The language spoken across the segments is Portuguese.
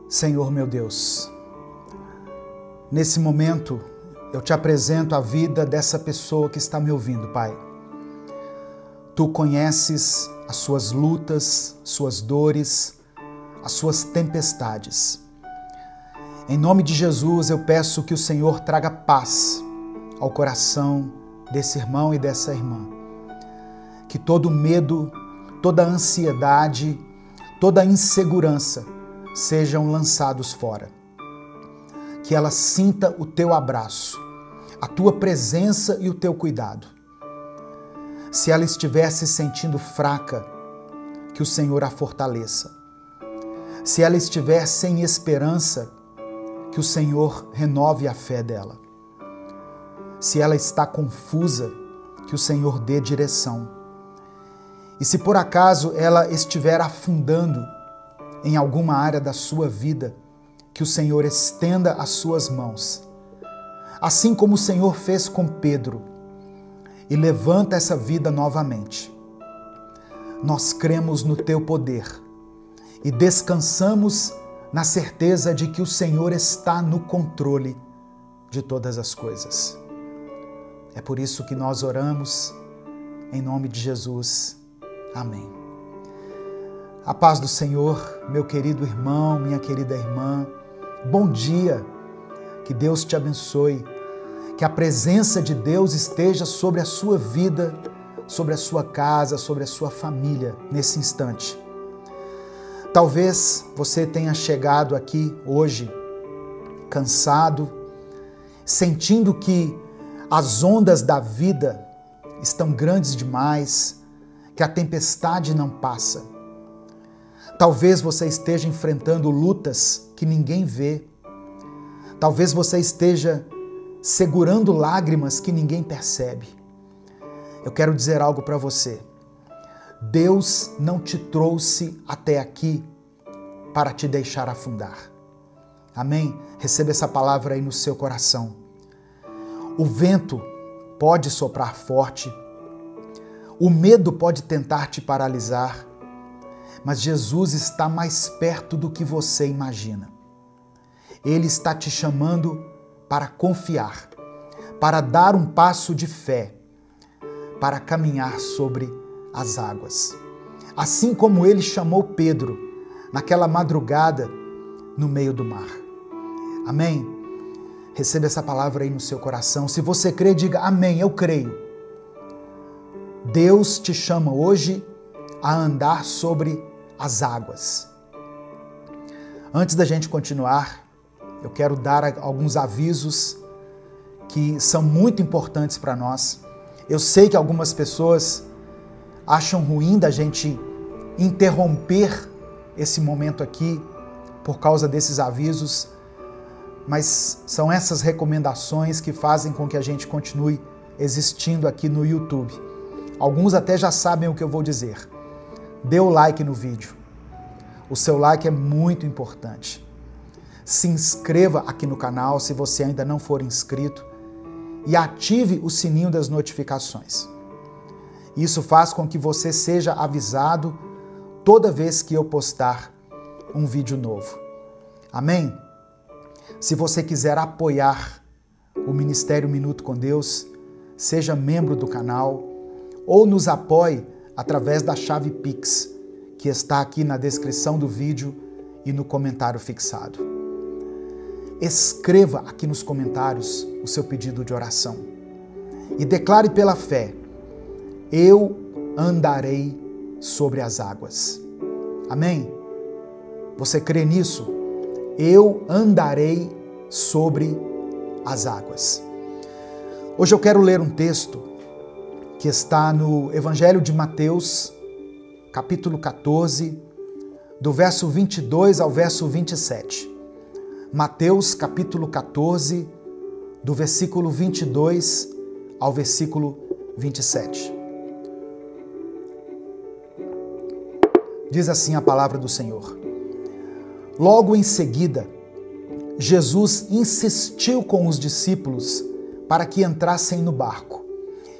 Senhor meu Deus, nesse momento eu te apresento a vida dessa pessoa que está me ouvindo, Pai. Tu conheces as suas lutas, suas dores, as suas tempestades. Em nome de Jesus, eu peço que o Senhor traga paz ao coração desse irmão e dessa irmã. Que todo medo, toda ansiedade, toda insegurança sejam lançados fora. Que ela sinta o teu abraço, a tua presença e o teu cuidado. Se ela estiver se sentindo fraca, que o Senhor a fortaleça. Se ela estiver sem esperança, que o Senhor renove a fé dela. Se ela está confusa, que o Senhor dê direção. E se por acaso ela estiver afundando em alguma área da sua vida, que o Senhor estenda as suas mãos, assim como o Senhor fez com Pedro, e levanta essa vida novamente. Nós cremos no teu poder e descansamos na certeza de que o Senhor está no controle de todas as coisas. É por isso que nós oramos, em nome de Jesus. Amém. A paz do Senhor, meu querido irmão, minha querida irmã, bom dia, que Deus te abençoe, que a presença de Deus esteja sobre a sua vida, sobre a sua casa, sobre a sua família nesse instante. Talvez você tenha chegado aqui hoje cansado, sentindo que as ondas da vida estão grandes demais, que a tempestade não passa. Talvez você esteja enfrentando lutas que ninguém vê. Talvez você esteja segurando lágrimas que ninguém percebe. Eu quero dizer algo para você. Deus não te trouxe até aqui para te deixar afundar. Amém? Receba essa palavra aí no seu coração. O vento pode soprar forte. O medo pode tentar te paralisar. Mas Jesus está mais perto do que você imagina. Ele está te chamando para confiar, para dar um passo de fé, para caminhar sobre as águas. Assim como ele chamou Pedro naquela madrugada no meio do mar. Amém? Receba essa palavra aí no seu coração. Se você crê, diga amém, eu creio. Deus te chama hoje a andar sobre as águas. Antes da gente continuar, eu quero dar alguns avisos que são muito importantes para nós. Eu sei que algumas pessoas acham ruim da gente interromper esse momento aqui por causa desses avisos, mas são essas recomendações que fazem com que a gente continue existindo aqui no YouTube. Alguns até já sabem o que eu vou dizer. Dê o like no vídeo. O seu like é muito importante. Se inscreva aqui no canal se você ainda não for inscrito e ative o sininho das notificações. Isso faz com que você seja avisado toda vez que eu postar um vídeo novo. Amém? Se você quiser apoiar o Ministério Minuto com Deus, seja membro do canal ou nos apoie através da chave Pix, que está aqui na descrição do vídeo e no comentário fixado. Escreva aqui nos comentários o seu pedido de oração e declare pela fé: eu andarei sobre as águas. Amém? Você crê nisso? Eu andarei sobre as águas. Hoje eu quero ler um texto que está no Evangelho de Mateus, capítulo 14, do verso 22 ao verso 27. Mateus, capítulo 14, do versículo 22 ao versículo 27. Diz assim a palavra do Senhor. Logo em seguida, Jesus insistiu com os discípulos para que entrassem no barco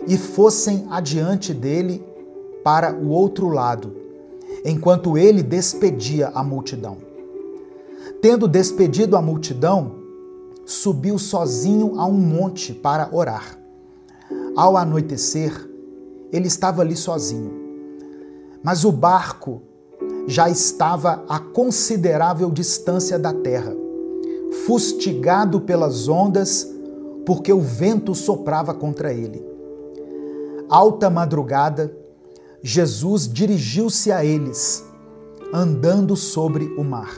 e fossem adiante dele para o outro lado, enquanto ele despedia a multidão. Tendo despedido a multidão, subiu sozinho a um monte para orar. Ao anoitecer, ele estava ali sozinho. Mas o barco já estava a considerável distância da terra, fustigado pelas ondas, porque o vento soprava contra ele. Alta madrugada, Jesus dirigiu-se a eles, andando sobre o mar.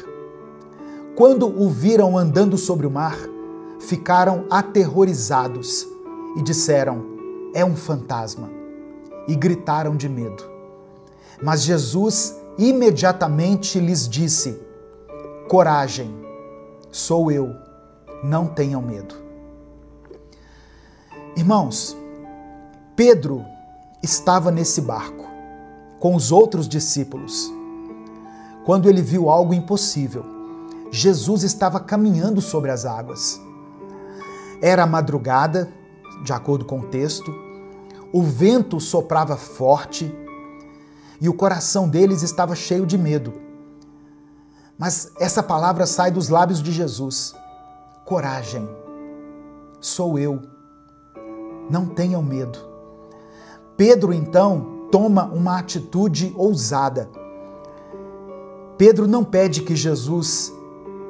Quando o viram andando sobre o mar, ficaram aterrorizados e disseram: é um fantasma, e gritaram de medo. Mas Jesus imediatamente lhes disse: coragem, sou eu, não tenham medo. Irmãos, Pedro estava nesse barco com os outros discípulos. Quando ele viu algo impossível, Jesus estava caminhando sobre as águas. Era madrugada, de acordo com o texto, o vento soprava forte e o coração deles estava cheio de medo. Mas essa palavra sai dos lábios de Jesus: coragem, sou eu, não tenham medo. Pedro, então, toma uma atitude ousada. Pedro não pede que Jesus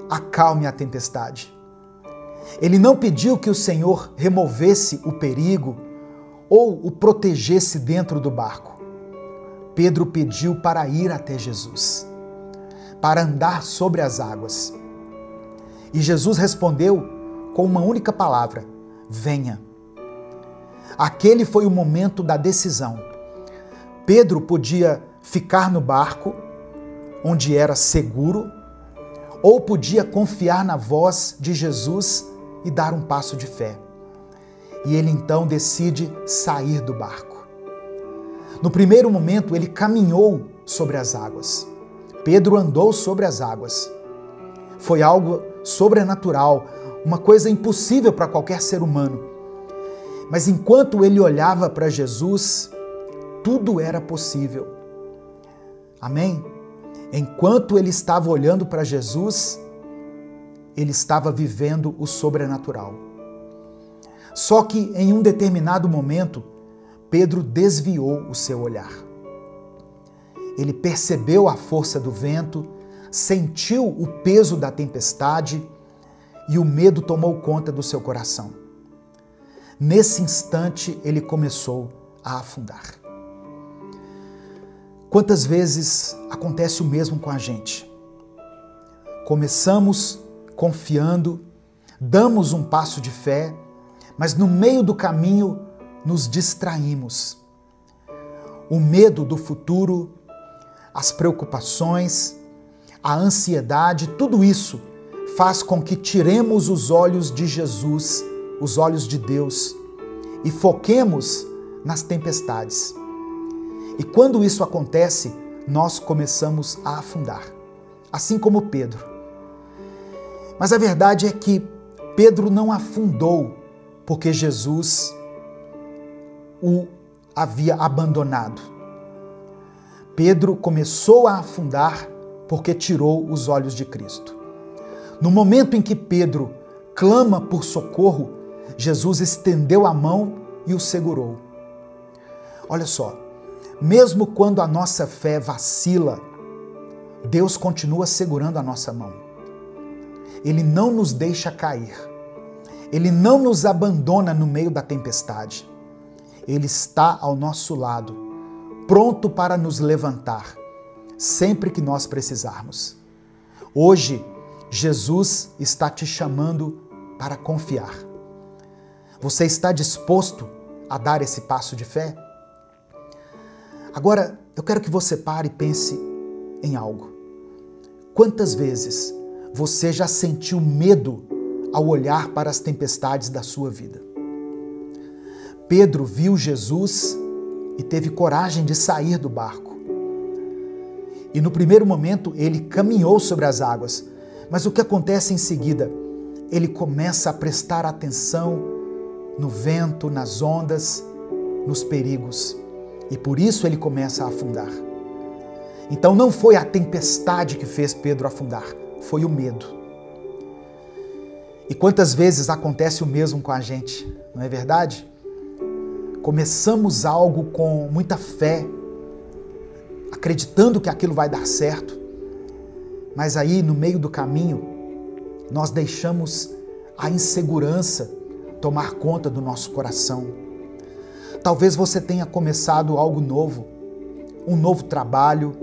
acalme a tempestade. Ele não pediu que o Senhor removesse o perigo ou o protegesse dentro do barco. Pedro pediu para ir até Jesus, para andar sobre as águas. E Jesus respondeu com uma única palavra: venha. Aquele foi o momento da decisão. Pedro podia ficar no barco, onde era seguro, ou podia confiar na voz de Jesus e dar um passo de fé. E ele então decide sair do barco. No primeiro momento, ele caminhou sobre as águas. Pedro andou sobre as águas. Foi algo sobrenatural, uma coisa impossível para qualquer ser humano. Mas enquanto ele olhava para Jesus, tudo era possível. Amém? Enquanto ele estava olhando para Jesus, ele estava vivendo o sobrenatural. Só que em um determinado momento, Pedro desviou o seu olhar. Ele percebeu a força do vento, sentiu o peso da tempestade e o medo tomou conta do seu coração. Nesse instante, ele começou a afundar. Quantas vezes acontece o mesmo com a gente? Começamos confiando, damos um passo de fé, mas no meio do caminho nos distraímos. O medo do futuro, as preocupações, a ansiedade, tudo isso faz com que tiremos os olhos de Jesus, os olhos de Deus, e foquemos nas tempestades. E quando isso acontece, nós começamos a afundar, assim como Pedro. Mas a verdade é que Pedro não afundou porque Jesus o havia abandonado. Pedro começou a afundar porque tirou os olhos de Cristo. No momento em que Pedro clama por socorro, Jesus estendeu a mão e o segurou. Olha só, mesmo quando a nossa fé vacila, Deus continua segurando a nossa mão. Ele não nos deixa cair. Ele não nos abandona no meio da tempestade. Ele está ao nosso lado, pronto para nos levantar, sempre que nós precisarmos. Hoje, Jesus está te chamando para confiar. Você está disposto a dar esse passo de fé? Agora, eu quero que você pare e pense em algo. Quantas vezes você já sentiu medo ao olhar para as tempestades da sua vida? Pedro viu Jesus e teve coragem de sair do barco. E no primeiro momento ele caminhou sobre as águas, mas o que acontece em seguida? Ele começa a prestar atenção no vento, nas ondas, nos perigos. E por isso ele começa a afundar. Então não foi a tempestade que fez Pedro afundar, foi o medo. E quantas vezes acontece o mesmo com a gente, não é verdade? Começamos algo com muita fé, acreditando que aquilo vai dar certo, mas aí no meio do caminho nós deixamos a insegurança tomar conta do nosso coração. Talvez você tenha começado algo novo, um novo trabalho,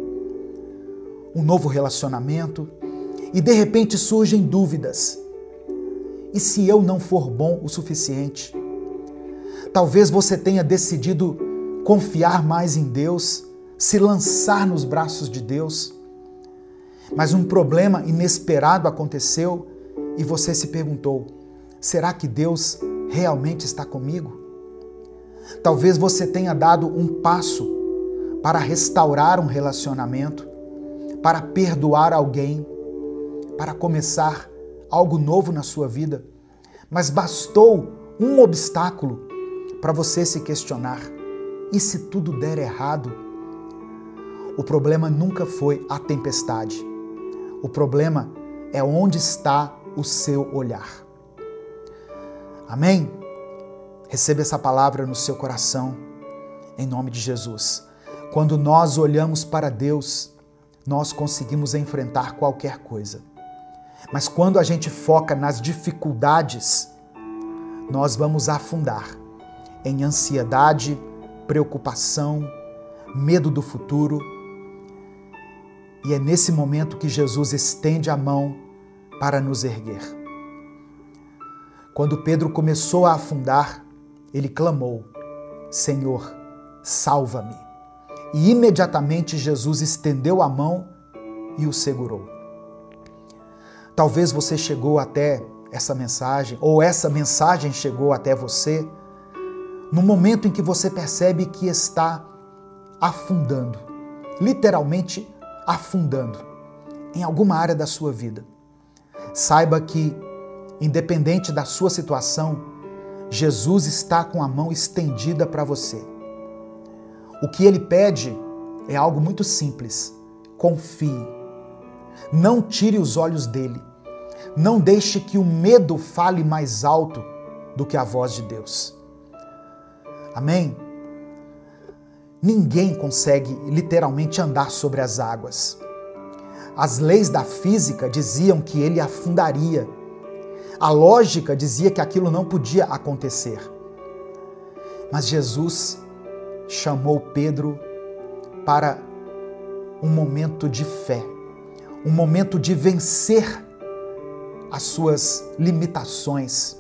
um novo relacionamento, e de repente surgem dúvidas. E se eu não for bom o suficiente? Talvez você tenha decidido confiar mais em Deus, se lançar nos braços de Deus, mas um problema inesperado aconteceu e você se perguntou: será que Deus realmente está comigo? Talvez você tenha dado um passo para restaurar um relacionamento, para perdoar alguém, para começar algo novo na sua vida, mas bastou um obstáculo para você se questionar: e se tudo der errado? O problema nunca foi a tempestade. O problema é onde está o seu olhar. Amém? Receba essa palavra no seu coração, em nome de Jesus. Quando nós olhamos para Deus, nós conseguimos enfrentar qualquer coisa. Mas quando a gente foca nas dificuldades, nós vamos afundar em ansiedade, preocupação, medo do futuro. E é nesse momento que Jesus estende a mão para nos erguer. Quando Pedro começou a afundar, ele clamou: Senhor, salva-me. E imediatamente Jesus estendeu a mão e o segurou. Talvez você chegou até essa mensagem, ou essa mensagem chegou até você, no momento em que você percebe que está afundando, literalmente afundando, em alguma área da sua vida. Saiba que, independente da sua situação, Jesus está com a mão estendida para você. O que Ele pede é algo muito simples: confie. Não tire os olhos dele. Não deixe que o medo fale mais alto do que a voz de Deus. Amém? Ninguém consegue literalmente andar sobre as águas. As leis da física diziam que ele afundaria. A lógica dizia que aquilo não podia acontecer. Mas Jesus chamou Pedro para um momento de fé, um momento de vencer as suas limitações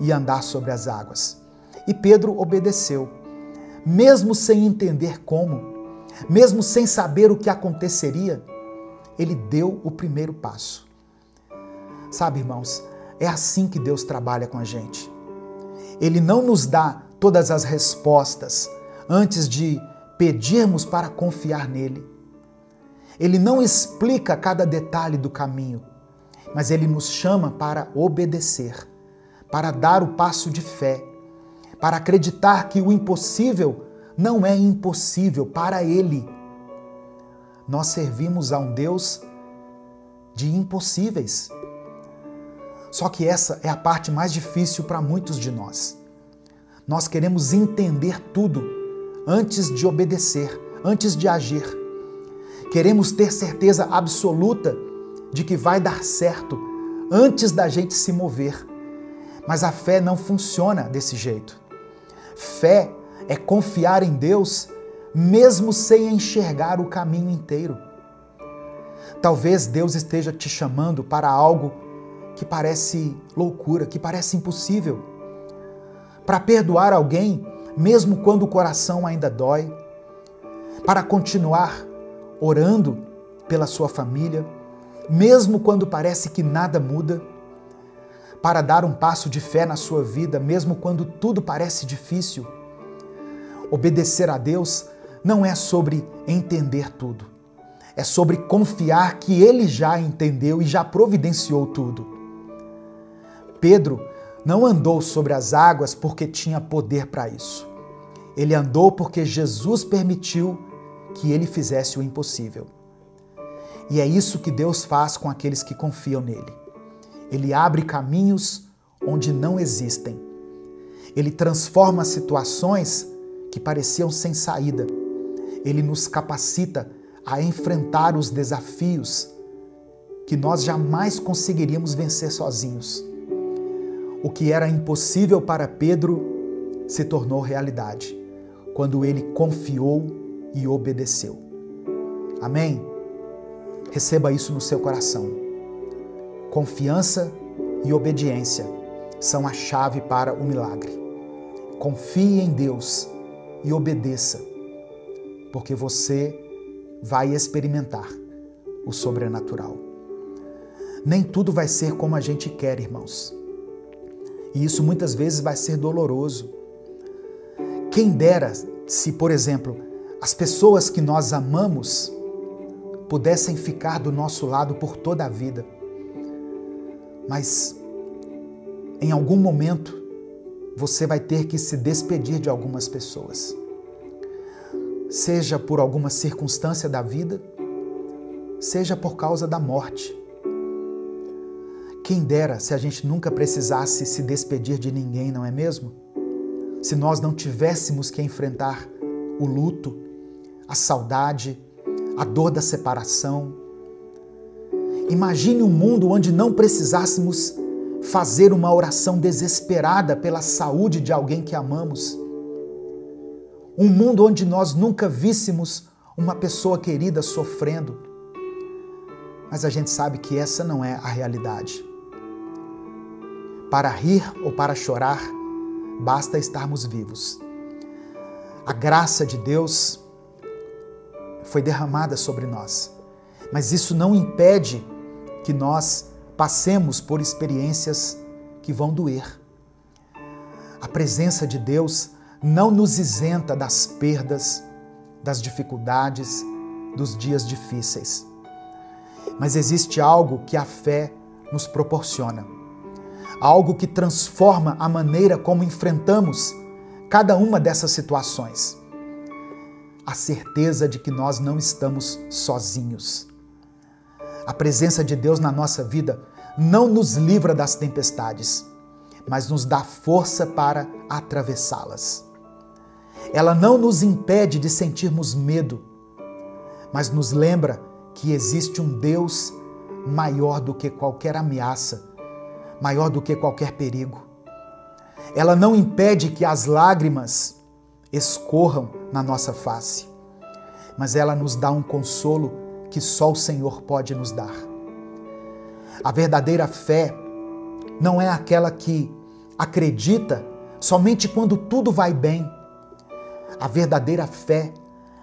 e andar sobre as águas. E Pedro obedeceu, mesmo sem entender como, mesmo sem saber o que aconteceria, ele deu o primeiro passo. Sabe, irmãos, é assim que Deus trabalha com a gente. Ele não nos dá todas as respostas antes de pedirmos para confiar nele. Ele não explica cada detalhe do caminho, mas ele nos chama para obedecer, para dar o passo de fé, para acreditar que o impossível não é impossível para ele. Nós servimos a um Deus de impossíveis. Só que essa é a parte mais difícil para muitos de nós. Nós queremos entender tudo antes de obedecer, antes de agir. Queremos ter certeza absoluta de que vai dar certo antes da gente se mover. Mas a fé não funciona desse jeito. Fé é confiar em Deus mesmo sem enxergar o caminho inteiro. Talvez Deus esteja te chamando para algo que parece loucura, que parece impossível. Para perdoar alguém, mesmo quando o coração ainda dói. Para continuar orando pela sua família, mesmo quando parece que nada muda. Para dar um passo de fé na sua vida, mesmo quando tudo parece difícil. Obedecer a Deus não é sobre entender tudo. É sobre confiar que Ele já entendeu e já providenciou tudo. Pedro não andou sobre as águas porque tinha poder para isso. Ele andou porque Jesus permitiu que ele fizesse o impossível. E é isso que Deus faz com aqueles que confiam nele. Ele abre caminhos onde não existem. Ele transforma situações que pareciam sem saída. Ele nos capacita a enfrentar os desafios que nós jamais conseguiríamos vencer sozinhos. O que era impossível para Pedro se tornou realidade quando ele confiou e obedeceu. Amém? Receba isso no seu coração. Confiança e obediência são a chave para o milagre. Confie em Deus e obedeça, porque você vai experimentar o sobrenatural. Nem tudo vai ser como a gente quer, irmãos. E isso muitas vezes vai ser doloroso. Quem dera se, por exemplo, as pessoas que nós amamos pudessem ficar do nosso lado por toda a vida. Mas, em algum momento, você vai ter que se despedir de algumas pessoas. Seja por alguma circunstância da vida, seja por causa da morte. Quem dera se a gente nunca precisasse se despedir de ninguém, não é mesmo? Se nós não tivéssemos que enfrentar o luto, a saudade, a dor da separação. Imagine um mundo onde não precisássemos fazer uma oração desesperada pela saúde de alguém que amamos. Um mundo onde nós nunca víssemos uma pessoa querida sofrendo. Mas a gente sabe que essa não é a realidade. Para rir ou para chorar, basta estarmos vivos. A graça de Deus foi derramada sobre nós, mas isso não impede que nós passemos por experiências que vão doer. A presença de Deus não nos isenta das perdas, das dificuldades, dos dias difíceis. Mas existe algo que a fé nos proporciona. Algo que transforma a maneira como enfrentamos cada uma dessas situações. A certeza de que nós não estamos sozinhos. A presença de Deus na nossa vida não nos livra das tempestades, mas nos dá força para atravessá-las. Ela não nos impede de sentirmos medo, mas nos lembra que existe um Deus maior do que qualquer ameaça, maior do que qualquer perigo. Ela não impede que as lágrimas escorram na nossa face, mas ela nos dá um consolo que só o Senhor pode nos dar. A verdadeira fé não é aquela que acredita somente quando tudo vai bem. A verdadeira fé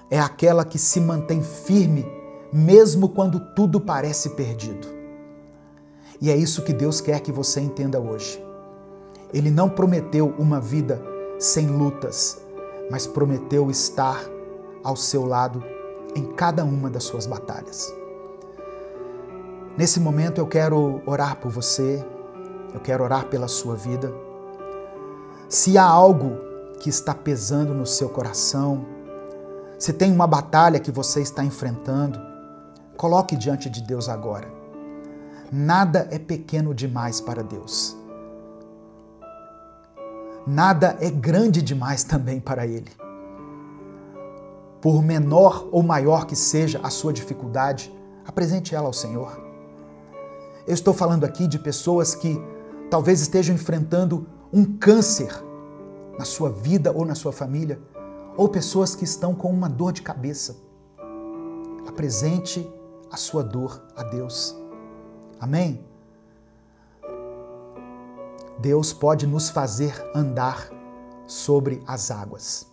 é aquela que se mantém firme mesmo quando tudo parece perdido. E é isso que Deus quer que você entenda hoje. Ele não prometeu uma vida sem lutas, mas prometeu estar ao seu lado em cada uma das suas batalhas. Nesse momento eu quero orar por você, eu quero orar pela sua vida. Se há algo que está pesando no seu coração, se tem uma batalha que você está enfrentando, coloque diante de Deus agora. Nada é pequeno demais para Deus. Nada é grande demais também para Ele. Por menor ou maior que seja a sua dificuldade, apresente ela ao Senhor. Eu estou falando aqui de pessoas que talvez estejam enfrentando um câncer na sua vida ou na sua família, ou pessoas que estão com uma dor de cabeça. Apresente a sua dor a Deus. Amém? Deus pode nos fazer andar sobre as águas.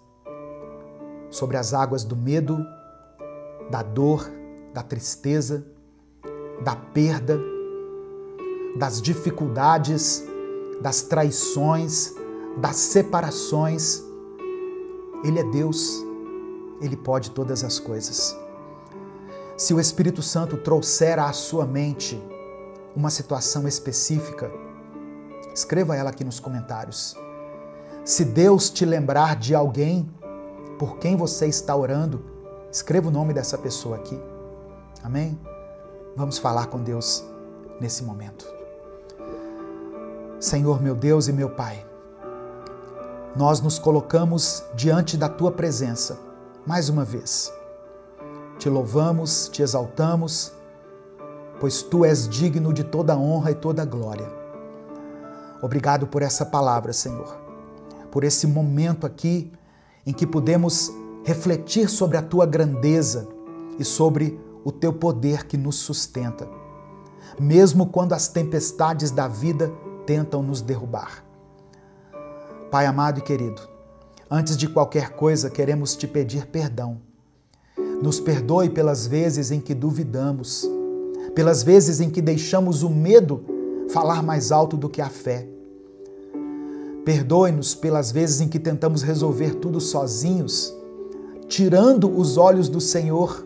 Sobre as águas do medo, da dor, da tristeza, da perda, das dificuldades, das traições, das separações. Ele é Deus, Ele pode todas as coisas. Se o Espírito Santo trouxer à sua mente uma situação específica, escreva ela aqui nos comentários. Se Deus te lembrar de alguém por quem você está orando, escreva o nome dessa pessoa aqui. Amém? Vamos falar com Deus nesse momento. Senhor, meu Deus e meu Pai, nós nos colocamos diante da Tua presença, mais uma vez. Te louvamos, te exaltamos, pois Tu és digno de toda honra e toda glória. Obrigado por essa palavra, Senhor, por esse momento aqui em que podemos refletir sobre a Tua grandeza e sobre o Teu poder que nos sustenta, mesmo quando as tempestades da vida tentam nos derrubar. Pai amado e querido, antes de qualquer coisa queremos Te pedir perdão. Nos perdoe pelas vezes em que duvidamos, pelas vezes em que deixamos o medo falar mais alto do que a fé. Perdoe-nos pelas vezes em que tentamos resolver tudo sozinhos, tirando os olhos do Senhor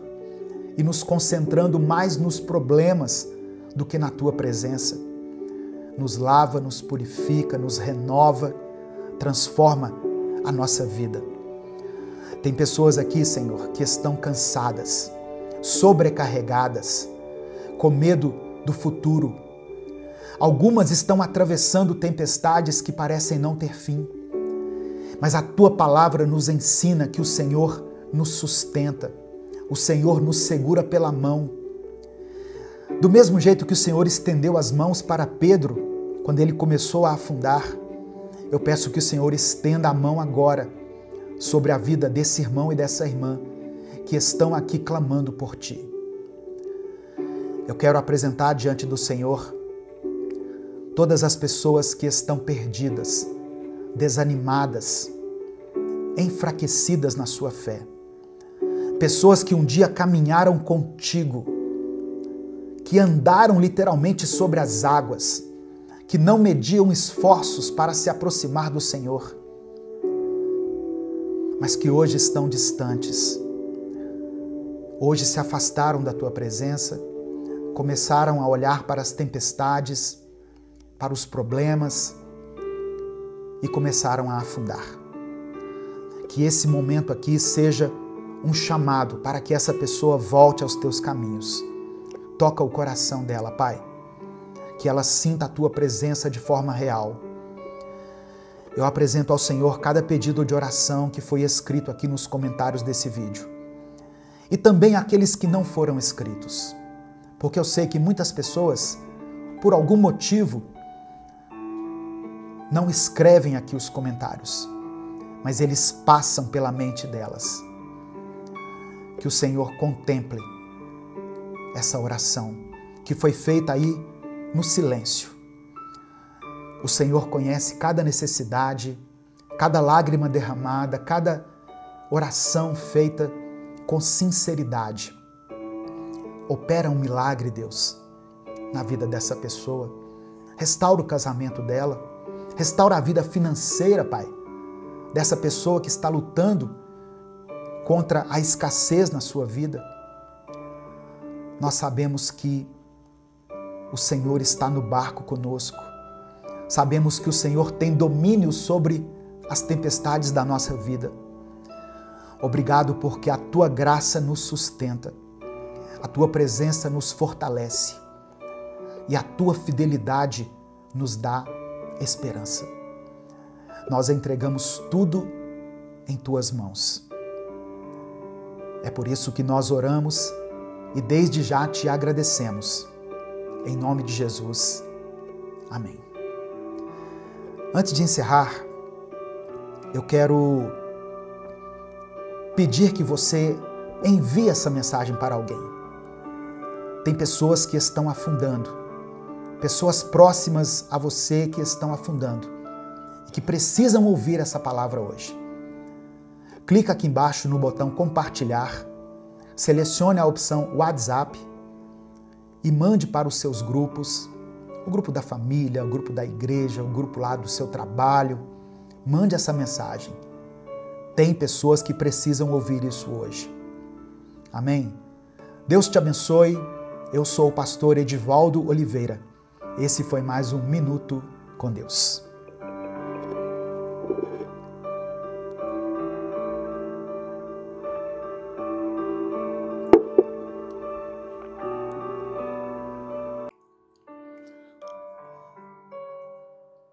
e nos concentrando mais nos problemas do que na Tua presença. Nos lava, nos purifica, nos renova, transforma a nossa vida. Tem pessoas aqui, Senhor, que estão cansadas, sobrecarregadas, com medo do futuro. Algumas estão atravessando tempestades que parecem não ter fim. Mas a Tua palavra nos ensina que o Senhor nos sustenta, o Senhor nos segura pela mão. Do mesmo jeito que o Senhor estendeu as mãos para Pedro quando ele começou a afundar, eu peço que o Senhor estenda a mão agora sobre a vida desse irmão e dessa irmã que estão aqui clamando por Ti. Eu quero apresentar diante do Senhor todas as pessoas que estão perdidas, desanimadas, enfraquecidas na sua fé. Pessoas que um dia caminharam contigo, que andaram literalmente sobre as águas, que não mediam esforços para se aproximar do Senhor, mas que hoje estão distantes. Hoje se afastaram da Tua presença, começaram a olhar para as tempestades, para os problemas e começaram a afundar. Que esse momento aqui seja um chamado para que essa pessoa volte aos Teus caminhos. Toca o coração dela, Pai, que ela sinta a Tua presença de forma real. Eu apresento ao Senhor cada pedido de oração que foi escrito aqui nos comentários desse vídeo. E também aqueles que não foram escritos. Porque eu sei que muitas pessoas, por algum motivo, não escrevem aqui os comentários, mas eles passam pela mente delas. Que o Senhor contemple essa oração que foi feita aí no silêncio. O Senhor conhece cada necessidade, cada lágrima derramada, cada oração feita com sinceridade. Opera um milagre, Deus, na vida dessa pessoa. Restaura o casamento dela, restaura a vida financeira, Pai, dessa pessoa que está lutando contra a escassez na sua vida. Nós sabemos que o Senhor está no barco conosco. Sabemos que o Senhor tem domínio sobre as tempestades da nossa vida. Obrigado porque a Tua graça nos sustenta, a Tua presença nos fortalece e a Tua fidelidade nos dá esperança. Nós entregamos tudo em Tuas mãos. É por isso que nós oramos e desde já Te agradecemos. Em nome de Jesus. Amém. Antes de encerrar, eu quero pedir que você envie essa mensagem para alguém. Tem pessoas que estão afundando, pessoas próximas a você que estão afundando e que precisam ouvir essa palavra hoje. Clica aqui embaixo no botão compartilhar, selecione a opção WhatsApp e mande para os seus grupos, o grupo da família, o grupo da igreja, o grupo lá do seu trabalho. Mande essa mensagem. Tem pessoas que precisam ouvir isso hoje. Amém? Deus te abençoe. Eu sou o pastor Edivaldo Oliveira. Esse foi mais um Minuto com Deus.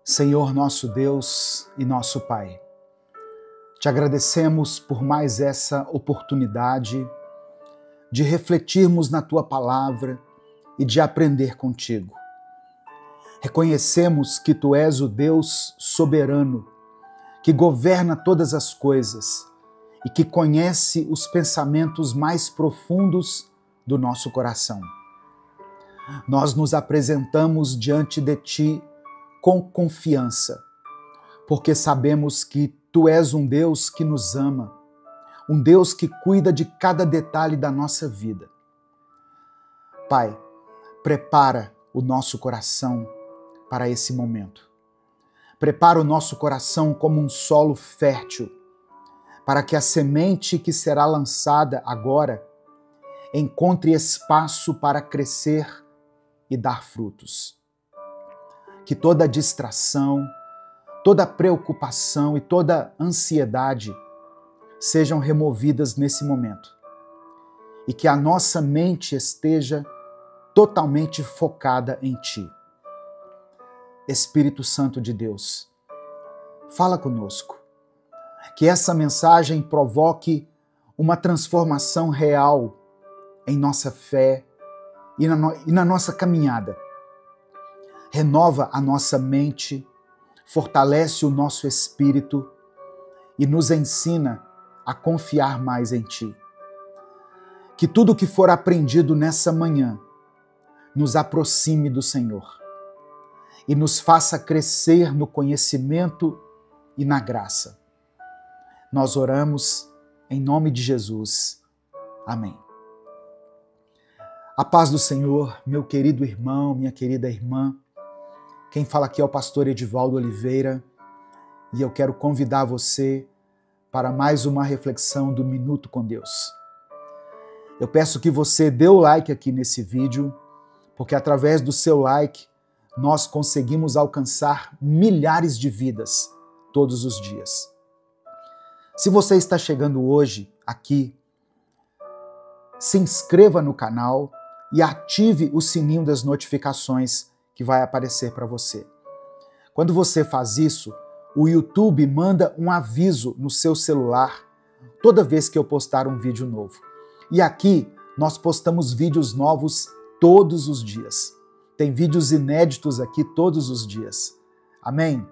Senhor nosso Deus e nosso Pai, te agradecemos por mais essa oportunidade de refletirmos na Tua Palavra e de aprender contigo. Reconhecemos que Tu és o Deus soberano, que governa todas as coisas e que conhece os pensamentos mais profundos do nosso coração. Nós nos apresentamos diante de Ti com confiança, porque sabemos que Tu és um Deus que nos ama, um Deus que cuida de cada detalhe da nossa vida. Pai, prepara o nosso coração para esse momento. Prepara o nosso coração como um solo fértil, para que a semente que será lançada agora encontre espaço para crescer e dar frutos. Que toda distração, toda preocupação e toda ansiedade sejam removidas nesse momento e que a nossa mente esteja totalmente focada em Ti. Espírito Santo de Deus, fala conosco, que essa mensagem provoque uma transformação real em nossa fé e na nossa caminhada. Renova a nossa mente, fortalece o nosso espírito e nos ensina a confiar mais em Ti. Que tudo que for aprendido nessa manhã nos aproxime do Senhor e nos faça crescer no conhecimento e na graça. Nós oramos em nome de Jesus. Amém. A paz do Senhor, meu querido irmão, minha querida irmã. Quem fala aqui é o pastor Edivaldo Oliveira e eu quero convidar você para mais uma reflexão do Minuto com Deus. Eu peço que você dê o like aqui nesse vídeo, porque através do seu like nós conseguimos alcançar milhares de vidas todos os dias. Se você está chegando hoje aqui, se inscreva no canal e ative o sininho das notificações que vai aparecer para você. Quando você faz isso, o YouTube manda um aviso no seu celular toda vez que eu postar um vídeo novo. E aqui nós postamos vídeos novos todos os dias. Tem vídeos inéditos aqui todos os dias. Amém?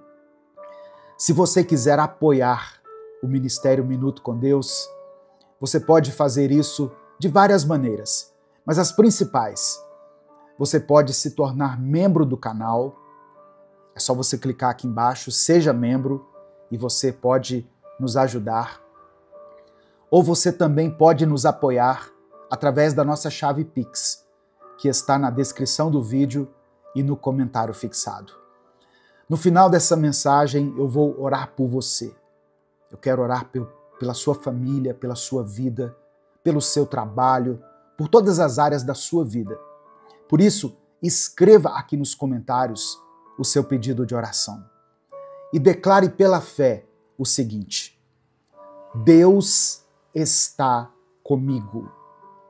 Se você quiser apoiar o Ministério Minuto com Deus, você pode fazer isso de várias maneiras, mas as principais: você pode se tornar membro do canal. É só você clicar aqui embaixo, seja membro, e você pode nos ajudar. Ou você também pode nos apoiar através da nossa chave Pix, que está na descrição do vídeo e no comentário fixado. No final dessa mensagem, eu vou orar por você. Eu quero orar pela sua família, pela sua vida, pelo seu trabalho, por todas as áreas da sua vida. Por isso, escreva aqui nos comentários o seu pedido de oração. E declare pela fé o seguinte: Deus está comigo.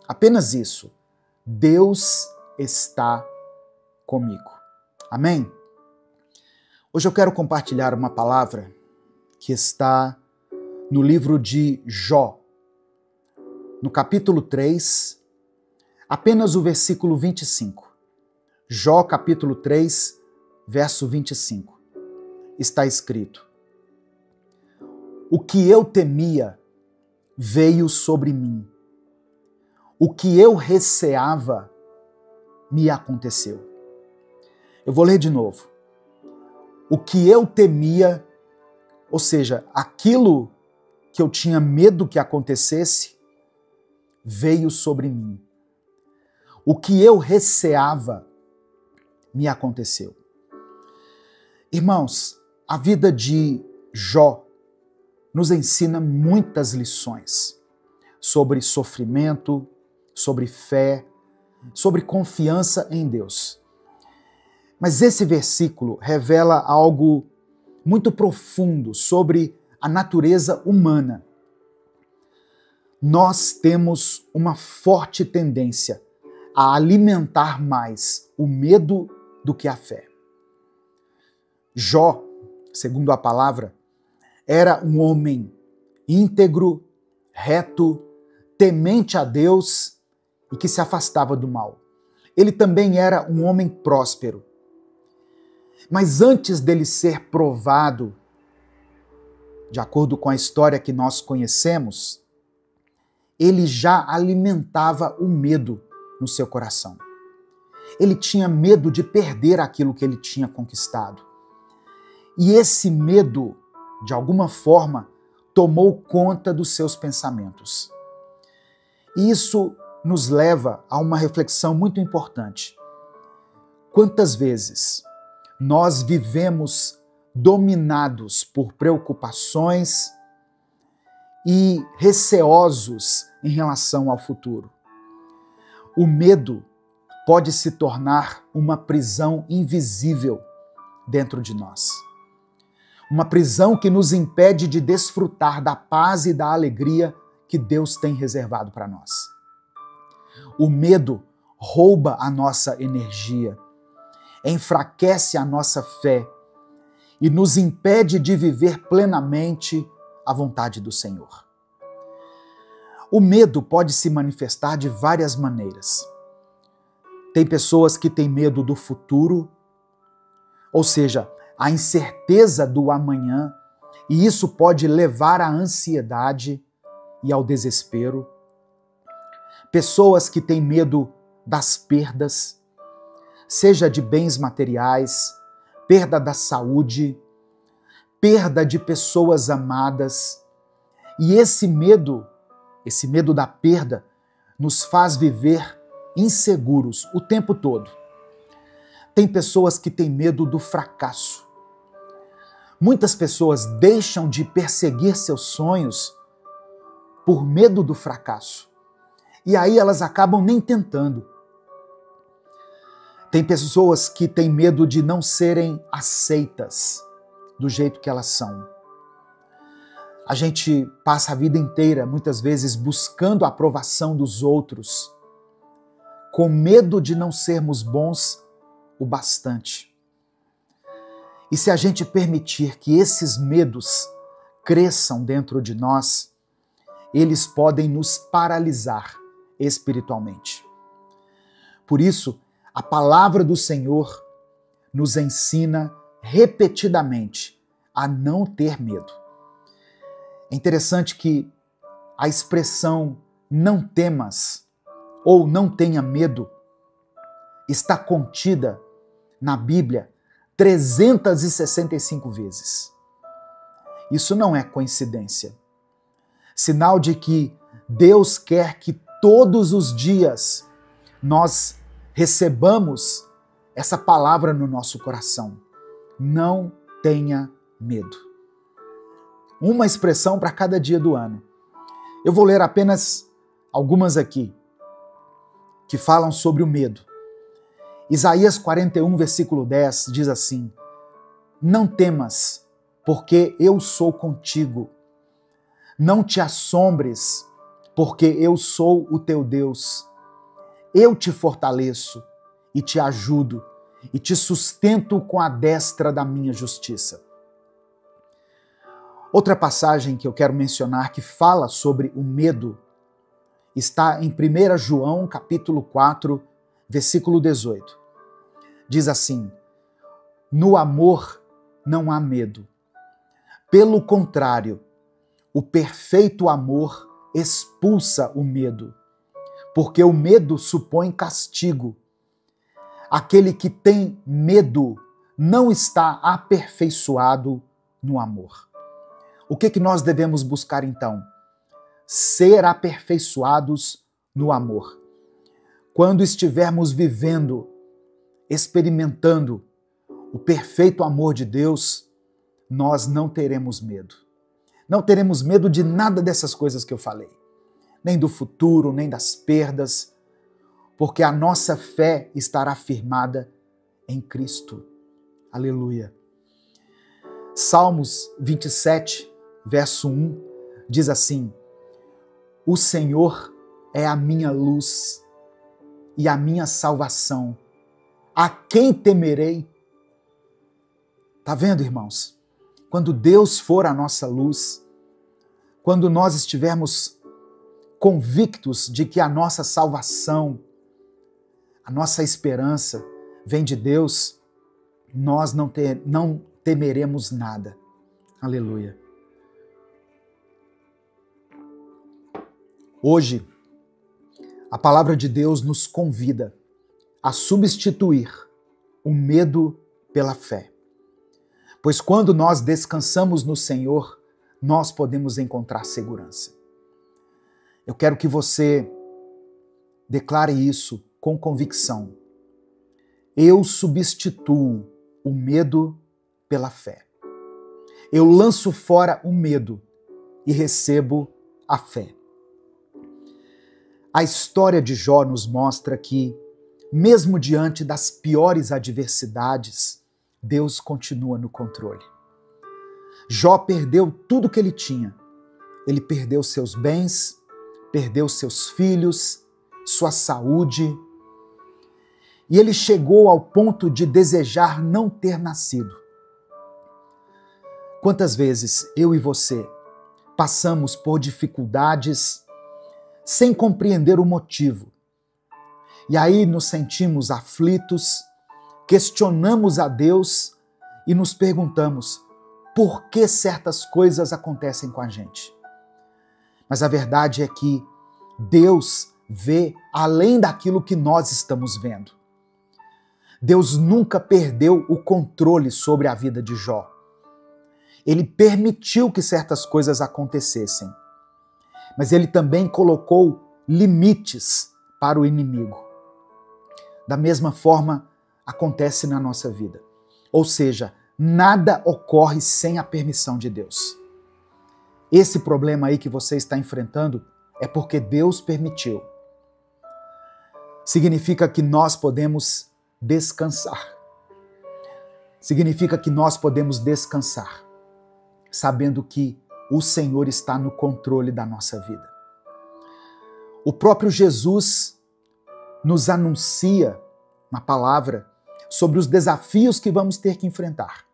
Apenas isso. Deus está comigo. Amém? Hoje eu quero compartilhar uma palavra que está no livro de Jó, no capítulo 3, apenas o versículo 25. Jó, capítulo 3, verso 25. Está escrito: O que eu temia veio sobre mim. O que eu receava me aconteceu. Eu vou ler de novo. O que eu temia, ou seja, aquilo que eu tinha medo que acontecesse, veio sobre mim. O que eu receava me aconteceu. Irmãos, a vida de Jó nos ensina muitas lições sobre sofrimento, sobre fé, sobre confiança em Deus. Mas esse versículo revela algo muito profundo sobre a natureza humana. Nós temos uma forte tendência a alimentar mais o medo do que a fé. Jó, segundo a palavra, era um homem íntegro, reto, temente a Deus e que se afastava do mal. Ele também era um homem próspero. Mas antes dele ser provado, de acordo com a história que nós conhecemos, ele já alimentava o medo no seu coração. Ele tinha medo de perder aquilo que ele tinha conquistado. E esse medo, de alguma forma, tomou conta dos seus pensamentos. E isso nos leva a uma reflexão muito importante. Quantas vezes nós vivemos dominados por preocupações e receosos em relação ao futuro? O medo pode se tornar uma prisão invisível dentro de nós. Uma prisão que nos impede de desfrutar da paz e da alegria que Deus tem reservado para nós. O medo rouba a nossa energia, enfraquece a nossa fé e nos impede de viver plenamente a vontade do Senhor. O medo pode se manifestar de várias maneiras. Tem pessoas que têm medo do futuro, ou seja, a incerteza do amanhã, e isso pode levar à ansiedade e ao desespero. Pessoas que têm medo das perdas, seja de bens materiais, perda da saúde, perda de pessoas amadas. E esse medo da perda, nos faz viver inseguros o tempo todo. Tem pessoas que têm medo do fracasso. Muitas pessoas deixam de perseguir seus sonhos por medo do fracasso. E aí elas acabam nem tentando. Tem pessoas que têm medo de não serem aceitas do jeito que elas são. A gente passa a vida inteira, muitas vezes, buscando a aprovação dos outros, com medo de não sermos bons o bastante. E se a gente permitir que esses medos cresçam dentro de nós, eles podem nos paralisar espiritualmente. Por isso, a palavra do Senhor nos ensina repetidamente a não ter medo. É interessante que a expressão não temas ou não tenha medo está contida na Bíblia 365 vezes. Isso não é coincidência. Sinal de que Deus quer que todos os dias nós recebamos essa palavra no nosso coração. Não tenha medo. Uma expressão para cada dia do ano. Eu vou ler apenas algumas aqui que falam sobre o medo. Isaías 41, versículo 10 diz assim: não temas, porque eu sou contigo. Não te assombres, porque eu sou o teu Deus. Eu te fortaleço e te ajudo e te sustento com a destra da minha justiça. Outra passagem que eu quero mencionar que fala sobre o medo está em 1 João, capítulo 4, versículo 18. Diz assim: no amor não há medo. Pelo contrário, o perfeito amor expulsa o medo, porque o medo supõe castigo. Aquele que tem medo não está aperfeiçoado no amor. O que nós devemos buscar então? Ser aperfeiçoados no amor. Quando estivermos vivendo, experimentando o perfeito amor de Deus, nós não teremos medo. Não teremos medo de nada dessas coisas que eu falei. Nem do futuro, nem das perdas, porque a nossa fé estará firmada em Cristo. Aleluia. Salmos 27, verso 1, diz assim: o Senhor é a minha luz e a minha salvação. A quem temerei? Tá vendo, irmãos? Quando Deus for a nossa luz, quando nós estivermos convictos de que a nossa salvação, a nossa esperança vem de Deus, nós não temeremos nada. Aleluia. Hoje, a palavra de Deus nos convida a substituir o medo pela fé. Pois quando nós descansamos no Senhor, nós podemos encontrar segurança. Eu quero que você declare isso com convicção. Eu substituo o medo pela fé. Eu lanço fora o medo e recebo a fé. A história de Jó nos mostra que, mesmo diante das piores adversidades, Deus continua no controle. Jó perdeu tudo que ele tinha. Ele perdeu seus bens, perdeu seus filhos, sua saúde, e ele chegou ao ponto de desejar não ter nascido. Quantas vezes eu e você passamos por dificuldades sem compreender o motivo, e aí nos sentimos aflitos, questionamos a Deus e nos perguntamos por que certas coisas acontecem com a gente. Mas a verdade é que Deus vê além daquilo que nós estamos vendo. Deus nunca perdeu o controle sobre a vida de Jó. Ele permitiu que certas coisas acontecessem, mas ele também colocou limites para o inimigo. Da mesma forma, acontece na nossa vida. Ou seja, nada ocorre sem a permissão de Deus. Esse problema aí que você está enfrentando é porque Deus permitiu. Significa que nós podemos descansar. Significa que nós podemos descansar, sabendo que o Senhor está no controle da nossa vida. O próprio Jesus nos anuncia na palavra sobre os desafios que vamos ter que enfrentar.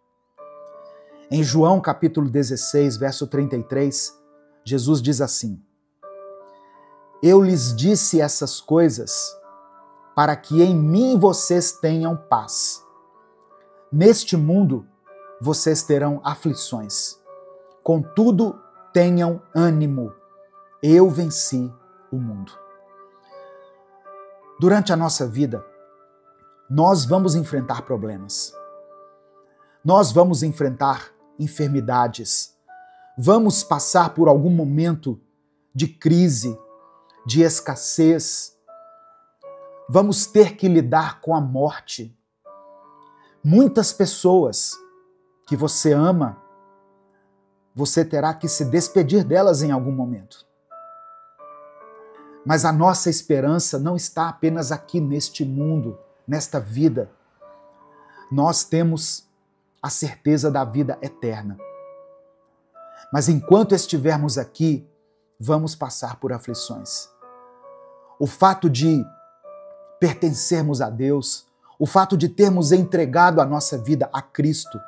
Em João capítulo 16, verso 33, Jesus diz assim: Eu lhes disse essas coisas para que em mim vocês tenham paz. Neste mundo vocês terão aflições. Contudo, tenham ânimo. Eu venci o mundo. Durante a nossa vida, nós vamos enfrentar problemas. Nós vamos enfrentar enfermidades. Vamos passar por algum momento de crise, de escassez. Vamos ter que lidar com a morte. Muitas pessoas que você ama, você terá que se despedir delas em algum momento. Mas a nossa esperança não está apenas aqui neste mundo, nesta vida. Nós temos a certeza da vida eterna. Mas enquanto estivermos aqui, vamos passar por aflições. O fato de pertencermos a Deus, o fato de termos entregado a nossa vida a Cristo,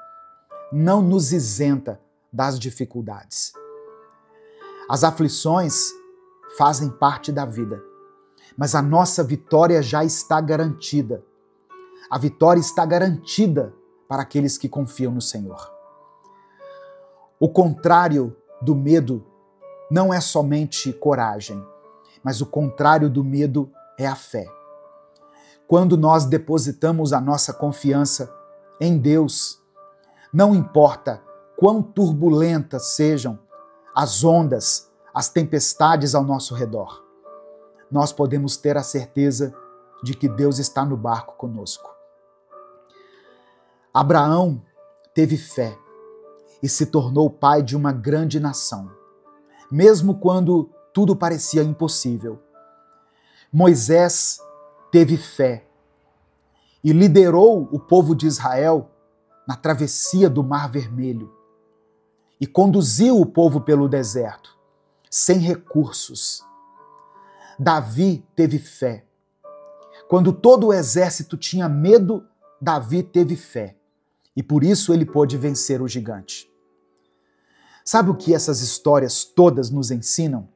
não nos isenta das dificuldades. As aflições fazem parte da vida, mas a nossa vitória já está garantida. A vitória está garantida para aqueles que confiam no Senhor. O contrário do medo não é somente coragem, mas o contrário do medo é a fé. Quando nós depositamos a nossa confiança em Deus, não importa quão turbulentas sejam as ondas, as tempestades ao nosso redor, nós podemos ter a certeza de que Deus está no barco conosco. Abraão teve fé e se tornou pai de uma grande nação, mesmo quando tudo parecia impossível. Moisés teve fé e liderou o povo de Israel na travessia do Mar Vermelho e conduziu o povo pelo deserto, sem recursos. Davi teve fé. Quando todo o exército tinha medo, Davi teve fé e por isso ele pôde vencer o gigante. Sabe o que essas histórias todas nos ensinam?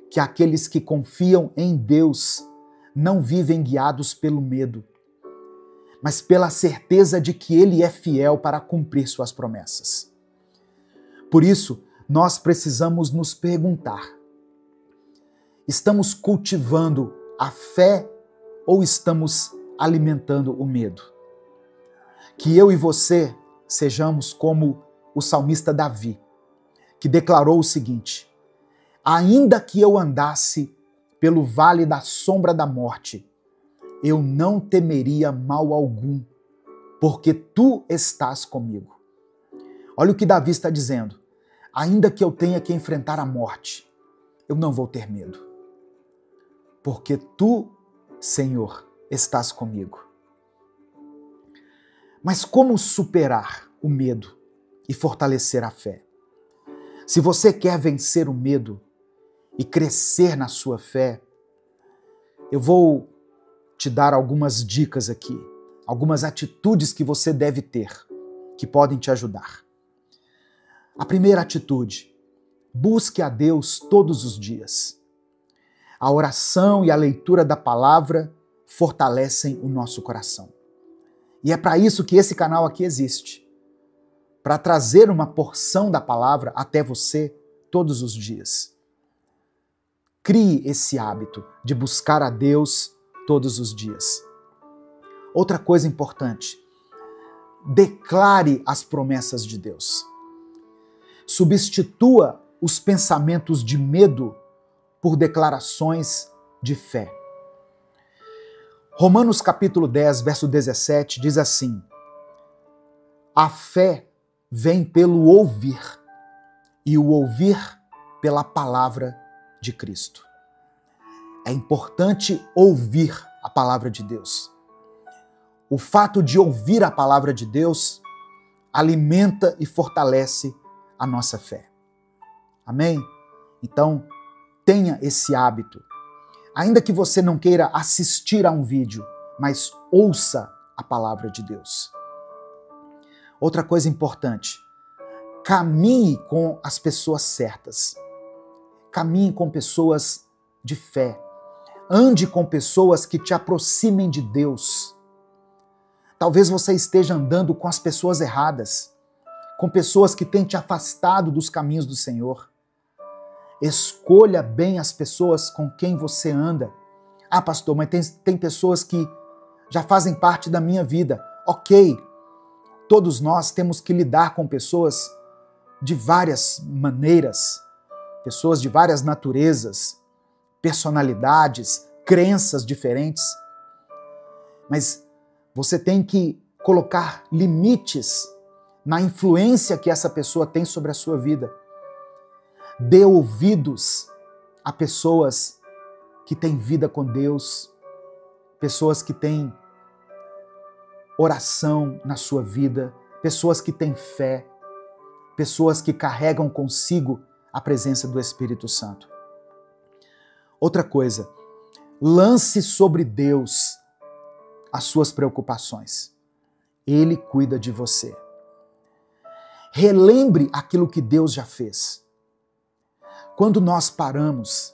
Que aqueles que confiam em Deus não vivem guiados pelo medo, mas pela certeza de que Ele é fiel para cumprir suas promessas. Por isso, nós precisamos nos perguntar: estamos cultivando a fé ou estamos alimentando o medo? Que eu e você sejamos como o salmista Davi, que declarou o seguinte: ainda que eu andasse pelo vale da sombra da morte, eu não temeria mal algum, porque tu estás comigo. Olha o que Davi está dizendo: ainda que eu tenha que enfrentar a morte, eu não vou ter medo, porque tu, Senhor, estás comigo. Mas como superar o medo e fortalecer a fé? Se você quer vencer o medo e crescer na sua fé, eu vou te dar algumas dicas aqui, algumas atitudes que você deve ter, que podem te ajudar. A primeira atitude: busque a Deus todos os dias. A oração e a leitura da palavra fortalecem o nosso coração. E é para isso que esse canal aqui existe, para trazer uma porção da palavra até você todos os dias. Crie esse hábito de buscar a Deus todos os dias. Outra coisa importante: declare as promessas de Deus. Substitua os pensamentos de medo por declarações de fé. Romanos capítulo 10, verso 17 diz assim: a fé vem pelo ouvir, e o ouvir pela palavra de Cristo. É importante ouvir a palavra de Deus. O fato de ouvir a palavra de Deus alimenta e fortalece a nossa fé. Amém? Então, tenha esse hábito. Ainda que você não queira assistir a um vídeo, mas ouça a palavra de Deus. Outra coisa importante: caminhe com as pessoas certas. Caminhe com pessoas de fé. Ande com pessoas que te aproximem de Deus. Talvez você esteja andando com as pessoas erradas, com pessoas que têm te afastado dos caminhos do Senhor. Escolha bem as pessoas com quem você anda. Ah, pastor, mas tem pessoas que já fazem parte da minha vida. Ok, todos nós temos que lidar com pessoas de várias maneiras, pessoas de várias naturezas, personalidades, crenças diferentes. Mas você tem que colocar limites na influência que essa pessoa tem sobre a sua vida. Dê ouvidos a pessoas que têm vida com Deus, pessoas que têm oração na sua vida, pessoas que têm fé, pessoas que carregam consigo a presença do Espírito Santo. Outra coisa: lance sobre Deus as suas preocupações. Ele cuida de você. Relembre aquilo que Deus já fez. Quando nós paramos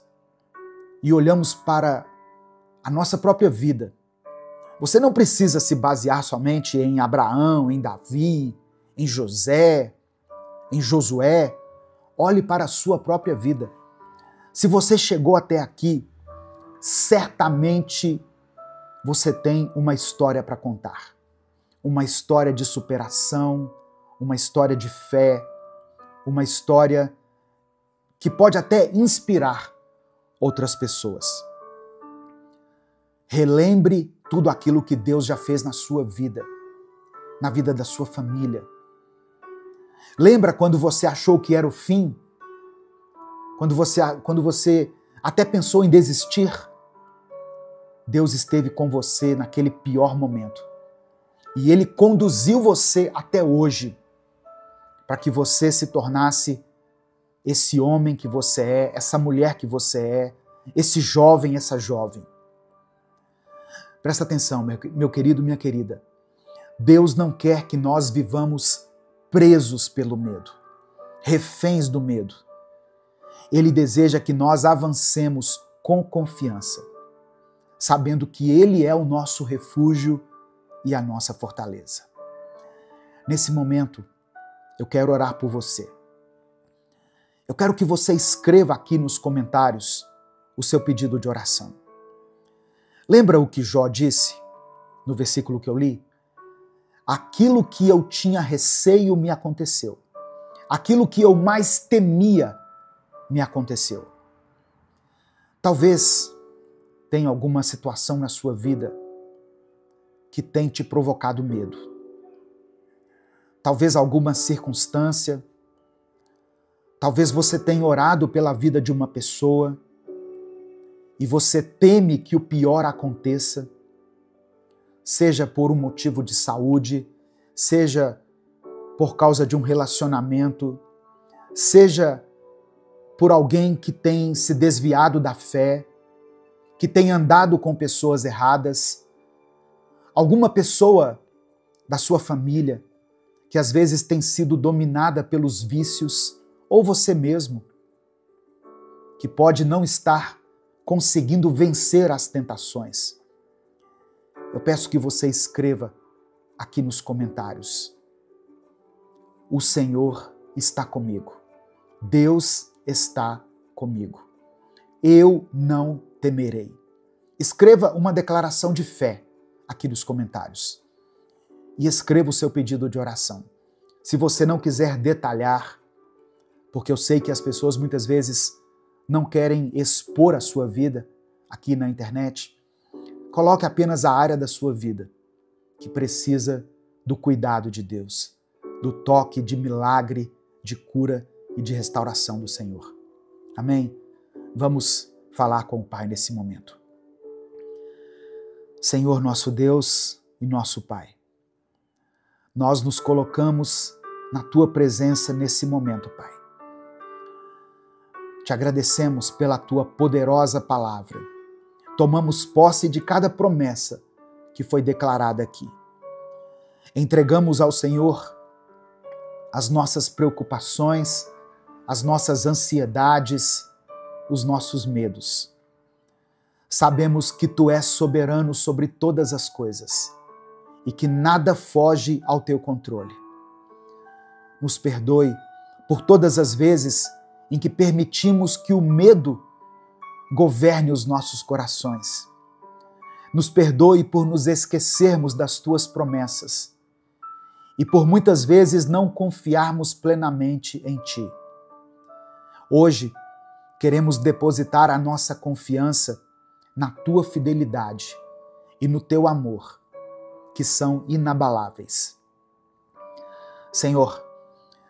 e olhamos para a nossa própria vida, você não precisa se basear somente em Abraão, em Davi, em José, em Josué. Olhe para a sua própria vida. Se você chegou até aqui, certamente você tem uma história para contar. Uma história de superação, uma história de fé, uma história que pode até inspirar outras pessoas. Relembre tudo aquilo que Deus já fez na sua vida, na vida da sua família. Lembra quando você achou que era o fim? Quando você até pensou em desistir? Deus esteve com você naquele pior momento. E Ele conduziu você até hoje para que você se tornasse esse homem que você é, essa mulher que você é, esse jovem, essa jovem. Presta atenção, meu querido, minha querida. Deus não quer que nós vivamos presos pelo medo, reféns do medo. Ele deseja que nós avancemos com confiança, sabendo que Ele é o nosso refúgio e a nossa fortaleza. Nesse momento, eu quero orar por você. Eu quero que você escreva aqui nos comentários o seu pedido de oração. Lembra o que Jó disse no versículo que eu li? Aquilo que eu tinha receio me aconteceu. Aquilo que eu mais temia me aconteceu. Talvez tenha alguma situação na sua vida que tem te provocado medo. Talvez alguma circunstância. Talvez você tenha orado pela vida de uma pessoa e você teme que o pior aconteça, seja por um motivo de saúde, seja por causa de um relacionamento, seja por alguém que tem se desviado da fé, que tem andado com pessoas erradas, alguma pessoa da sua família que às vezes tem sido dominada pelos vícios, ou você mesmo, que pode não estar conseguindo vencer as tentações. Eu peço que você escreva aqui nos comentários: o Senhor está comigo. Deus está comigo. Eu não temerei. Escreva uma declaração de fé aqui nos comentários. E escreva o seu pedido de oração. Se você não quiser detalhar, porque eu sei que as pessoas muitas vezes não querem expor a sua vida aqui na internet, coloque apenas a área da sua vida que precisa do cuidado de Deus, do toque de milagre, de cura e de restauração do Senhor. Amém? Vamos falar com o Pai nesse momento. Senhor, nosso Deus e nosso Pai, nós nos colocamos na Tua presença nesse momento, Pai. Te agradecemos pela Tua poderosa palavra. Tomamos posse de cada promessa que foi declarada aqui. Entregamos ao Senhor as nossas preocupações, as nossas ansiedades, os nossos medos. Sabemos que Tu és soberano sobre todas as coisas e que nada foge ao Teu controle. Nos perdoe por todas as vezes em que permitimos que o medo governe os nossos corações. Nos perdoe por nos esquecermos das Tuas promessas e por muitas vezes não confiarmos plenamente em Ti. Hoje, queremos depositar a nossa confiança na Tua fidelidade e no Teu amor, que são inabaláveis. Senhor,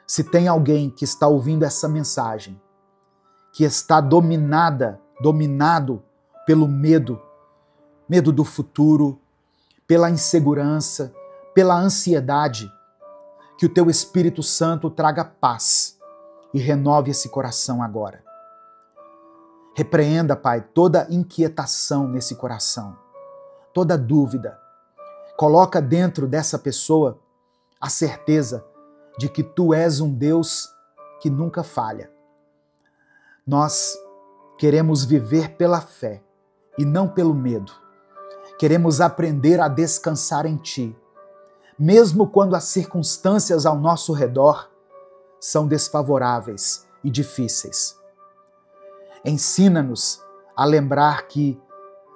se tem alguém que está ouvindo essa mensagem, que está dominado pelo medo do futuro, pela insegurança, pela ansiedade, que o Teu Espírito Santo traga paz e renove esse coração agora. Repreenda, Pai, toda inquietação nesse coração, toda dúvida. Coloca dentro dessa pessoa a certeza de que Tu és um Deus que nunca falha. Nós queremos viver pela fé e não pelo medo. Queremos aprender a descansar em Ti, mesmo quando as circunstâncias ao nosso redor são desfavoráveis e difíceis. Ensina-nos a lembrar que,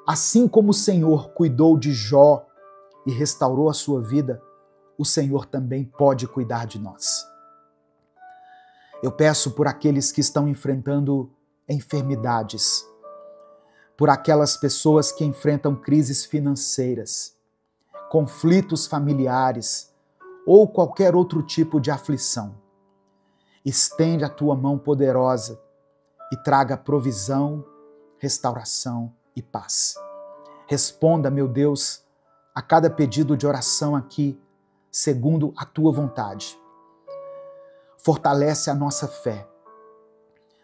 assim como o Senhor cuidou de Jó e restaurou a sua vida, o Senhor também pode cuidar de nós. Eu peço por aqueles que estão enfrentando enfermidades, por aquelas pessoas que enfrentam crises financeiras, conflitos familiares ou qualquer outro tipo de aflição. Estende a Tua mão poderosa e traga provisão, restauração e paz. Responda, meu Deus, a cada pedido de oração aqui, segundo a Tua vontade. Fortalece a nossa fé,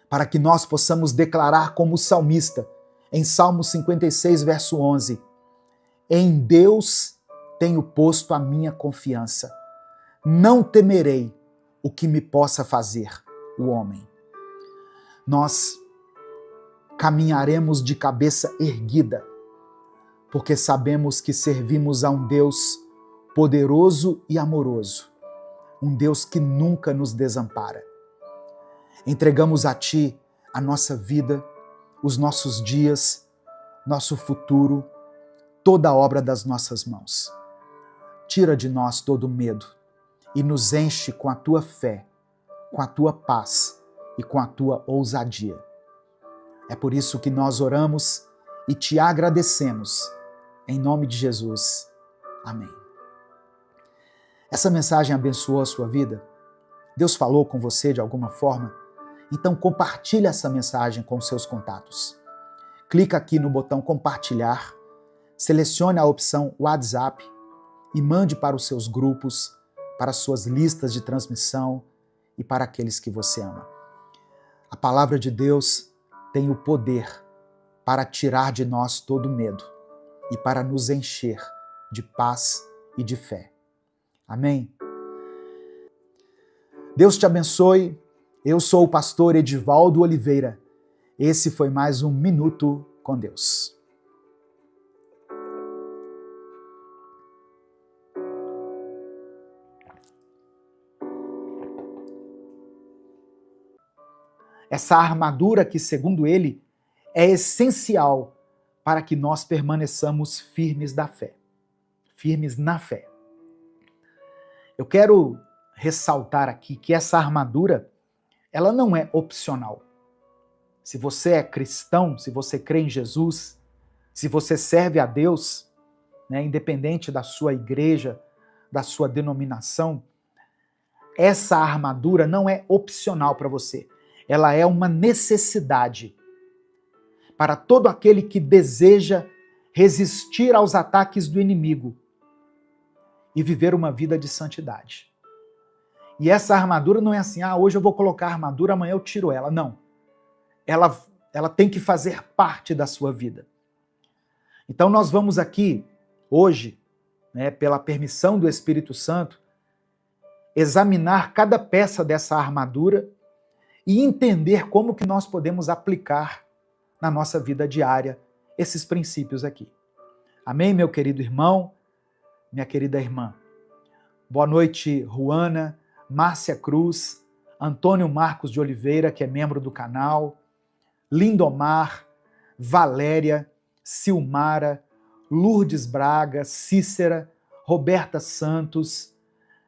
para que nós possamos declarar como o salmista, em Salmo 56, verso 11, em Deus tenho posto a minha confiança. Não temerei o que me possa fazer o homem. Nós caminharemos de cabeça erguida, porque sabemos que servimos a um Deus poderoso e amoroso, um Deus que nunca nos desampara. Entregamos a Ti a nossa vida, os nossos dias, nosso futuro, toda a obra das nossas mãos. Tira de nós todo o medo e nos enche com a Tua fé, com a Tua paz e com a Tua ousadia. É por isso que nós oramos e Te agradecemos. Em nome de Jesus. Amém. Essa mensagem abençoou a sua vida? Deus falou com você de alguma forma? Então compartilhe essa mensagem com seus contatos. Clica aqui no botão compartilhar, selecione a opção WhatsApp e mande para os seus grupos, para as suas listas de transmissão e para aqueles que você ama. A palavra de Deus tem o poder para tirar de nós todo medo e para nos encher de paz e de fé. Amém? Deus te abençoe. Eu sou o pastor Edivaldo Oliveira. Esse foi mais um Minuto com Deus. Essa armadura que, segundo ele, é essencial para que nós permaneçamos firmes da fé, firmes na fé. Eu quero ressaltar aqui que essa armadura, ela não é opcional. Se você é cristão, se você crê em Jesus, se você serve a Deus, independente da sua igreja, da sua denominação, essa armadura não é opcional para você. Ela é uma necessidade para todo aquele que deseja resistir aos ataques do inimigo e viver uma vida de santidade. E essa armadura não é assim, hoje eu vou colocar a armadura, amanhã eu tiro ela. Não. Ela tem que fazer parte da sua vida. Então nós vamos aqui, hoje, pela permissão do Espírito Santo, examinar cada peça dessa armadura e entender como que nós podemos aplicar na nossa vida diária esses princípios aqui. Amém, meu querido irmão, minha querida irmã? Boa noite, Ruana, Márcia Cruz, Antônio Marcos de Oliveira, que é membro do canal, Lindomar, Valéria, Silmara, Lourdes Braga, Cícera, Roberta Santos,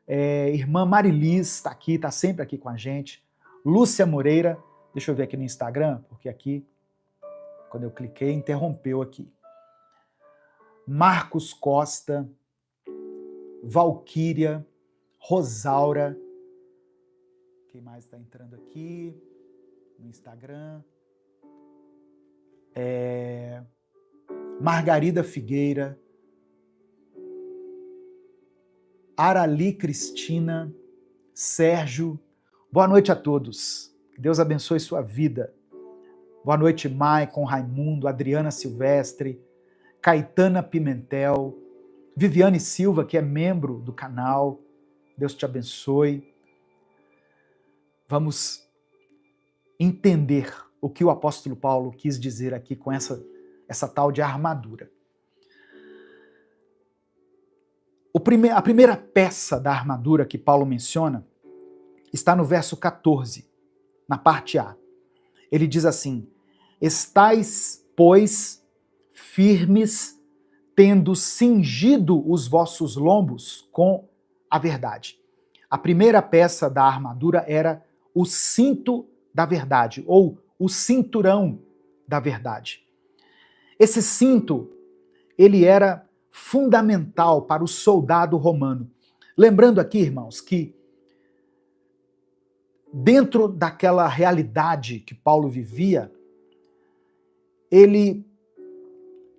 irmã Marilis está aqui, está sempre aqui com a gente, Lúcia Moreira, deixa eu ver aqui no Instagram, porque aqui, quando eu cliquei, interrompeu aqui. Marcos Costa, Valquíria, Rosaura, quem mais está entrando aqui no Instagram? Margarida Figueira, Arali Cristina, Sérgio. Boa noite a todos. Que Deus abençoe sua vida. Boa noite, Maicon, Raimundo, Adriana Silvestre, Caetana Pimentel, Viviane Silva, que é membro do canal. Deus te abençoe. Vamos entender o que o apóstolo Paulo quis dizer aqui com essa tal de armadura. A primeira peça da armadura que Paulo menciona está no verso 14, na parte A. Ele diz assim: estais, pois, firmes, tendo cingido os vossos lombos com a verdade. A primeira peça da armadura era o cinto da verdade, ou o cinturão da verdade. Esse cinto, ele era fundamental para o soldado romano. Lembrando aqui, irmãos, que dentro daquela realidade que Paulo vivia, ele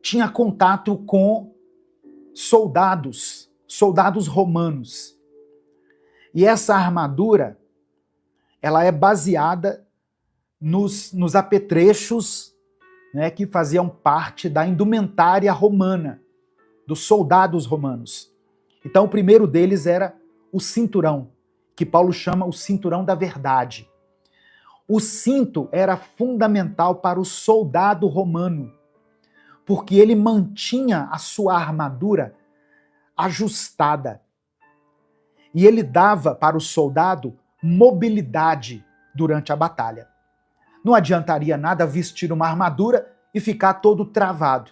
tinha contato com soldados romanos. E essa armadura, ela é baseada nos apetrechos, que faziam parte da indumentária romana, dos soldados romanos. Então, o primeiro deles era o cinturão, que Paulo chama o cinturão da verdade. O cinto era fundamental para o soldado romano, porque ele mantinha a sua armadura ajustada. E ele dava para o soldado mobilidade durante a batalha. Não adiantaria nada vestir uma armadura e ficar todo travado.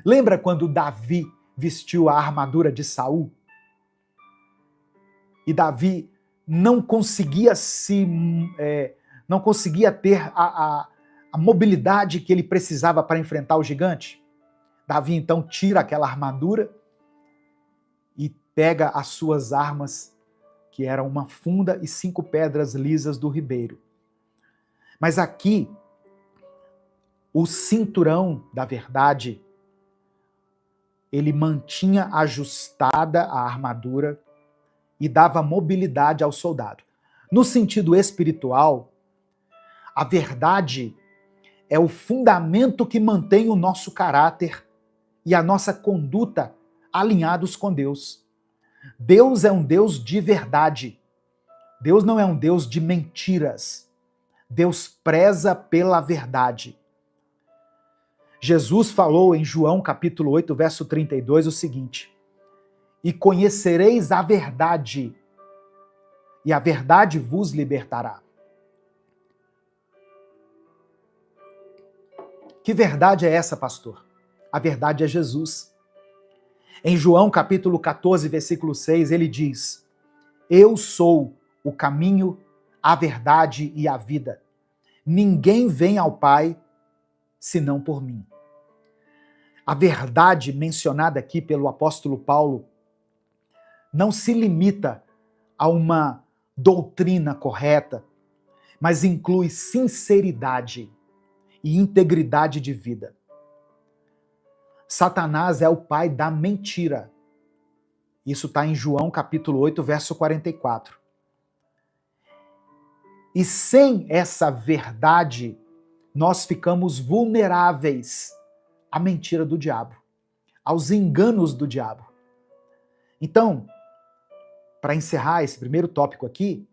Lembra quando Davi vestiu a armadura de Saul? E Davi não conseguia ter a mobilidade que ele precisava para enfrentar o gigante. Davi então tira aquela armadura e pega as suas armas, que eram uma funda e 5 pedras lisas do ribeiro. Mas aqui, o cinturão da verdade, ele mantinha ajustada a armadura e dava mobilidade ao soldado. No sentido espiritual, a verdade é o fundamento que mantém o nosso caráter e a nossa conduta alinhados com Deus. Deus é um Deus de verdade. Deus não é um Deus de mentiras. Deus preza pela verdade. Jesus falou em João capítulo 8, verso 32 o seguinte: e conhecereis a verdade, e a verdade vos libertará. Que verdade é essa, pastor? A verdade é Jesus. Em João capítulo 14, versículo 6, ele diz: eu sou o caminho, a verdade e a vida. Ninguém vem ao Pai senão por mim. A verdade mencionada aqui pelo apóstolo Paulo não se limita a uma doutrina correta, mas inclui sinceridade e integridade de vida. Satanás é o pai da mentira. Isso está em João capítulo 8, verso 44. E sem essa verdade, nós ficamos vulneráveis à mentira do diabo, aos enganos do diabo. Então, para encerrar esse primeiro tópico aqui,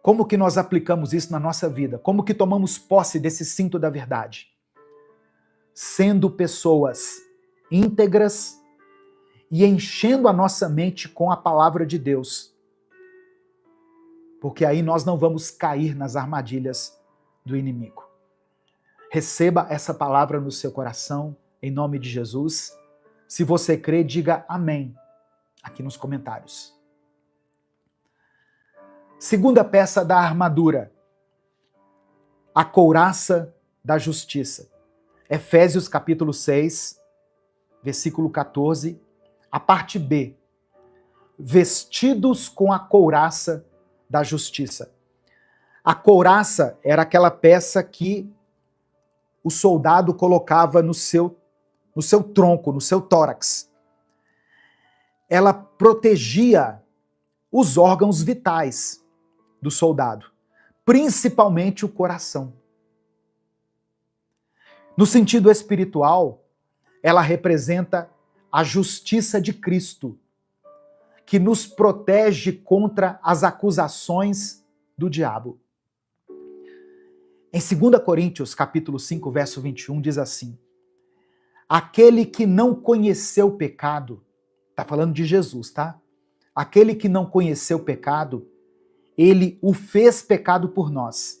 como que nós aplicamos isso na nossa vida? Como que tomamos posse desse cinto da verdade? Sendo pessoas íntegras e enchendo a nossa mente com a palavra de Deus. Porque aí nós não vamos cair nas armadilhas do inimigo. Receba essa palavra no seu coração, em nome de Jesus. Se você crê, diga amém aqui nos comentários. Segunda peça da armadura, a couraça da justiça. Efésios capítulo 6, versículo 14, a parte B. Vestidos com a couraça da justiça. A couraça era aquela peça que o soldado colocava no seu tronco, no seu tórax. Ela protegia os órgãos vitais do soldado, principalmente o coração. No sentido espiritual, ela representa a justiça de Cristo, que nos protege contra as acusações do diabo. Em 2 Coríntios, capítulo 5, verso 21, diz assim: aquele que não conheceu o pecado, está falando de Jesus, tá? Aquele que não conheceu o pecado, ele o fez pecado por nós,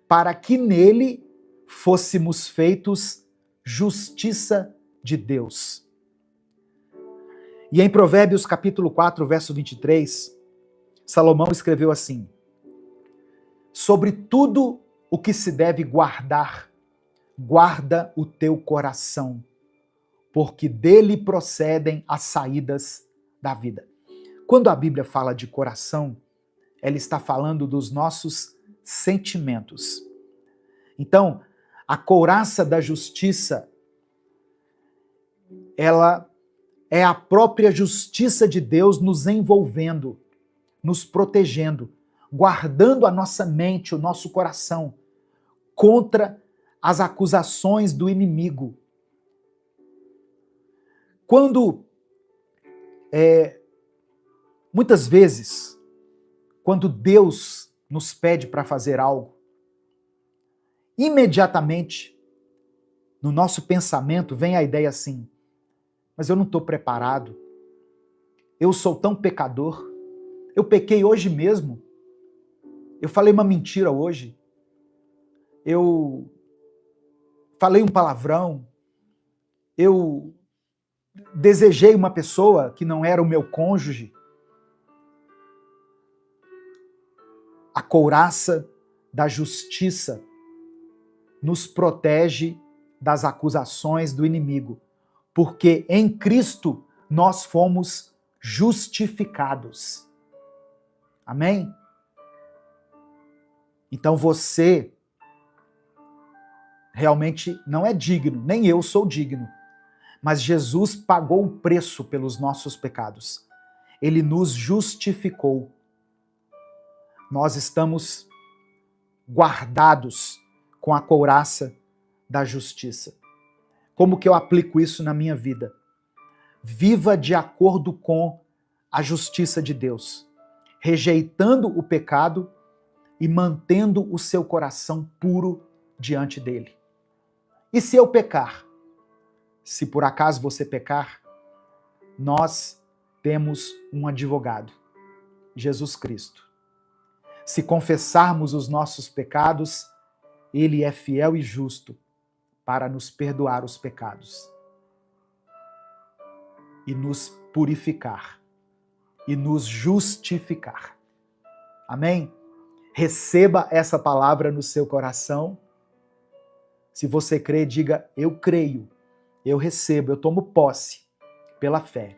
para que nele fôssemos feitos justiça de Deus. E em Provérbios capítulo 4, verso 23, Salomão escreveu assim: sobre tudo o que se deve guardar, guarda o teu coração, porque dele procedem as saídas da vida. Quando a Bíblia fala de coração, ela está falando dos nossos sentimentos. Então, a couraça da justiça, ela é a própria justiça de Deus nos envolvendo, nos protegendo, guardando a nossa mente, o nosso coração, contra as acusações do inimigo. Quando Muitas vezes, quando Deus nos pede para fazer algo, imediatamente, no nosso pensamento, vem a ideia assim: mas eu não estou preparado, eu sou tão pecador, eu pequei hoje mesmo, eu falei uma mentira hoje, eu falei um palavrão, eu desejei uma pessoa que não era o meu cônjuge. A couraça da justiça nos protege das acusações do inimigo, porque em Cristo nós fomos justificados. Amém? Então você realmente não é digno, nem eu sou digno, mas Jesus pagou o preço pelos nossos pecados. Ele nos justificou. Nós estamos guardados com a couraça da justiça. Como que eu aplico isso na minha vida? Viva de acordo com a justiça de Deus, rejeitando o pecado e mantendo o seu coração puro diante dele. E se eu pecar? Se por acaso você pecar, nós temos um advogado, Jesus Cristo. Se confessarmos os nossos pecados, ele é fiel e justo para nos perdoar os pecados e nos purificar e nos justificar. Amém? Receba essa palavra no seu coração. Se você crê, diga: eu creio, eu recebo, eu tomo posse pela fé,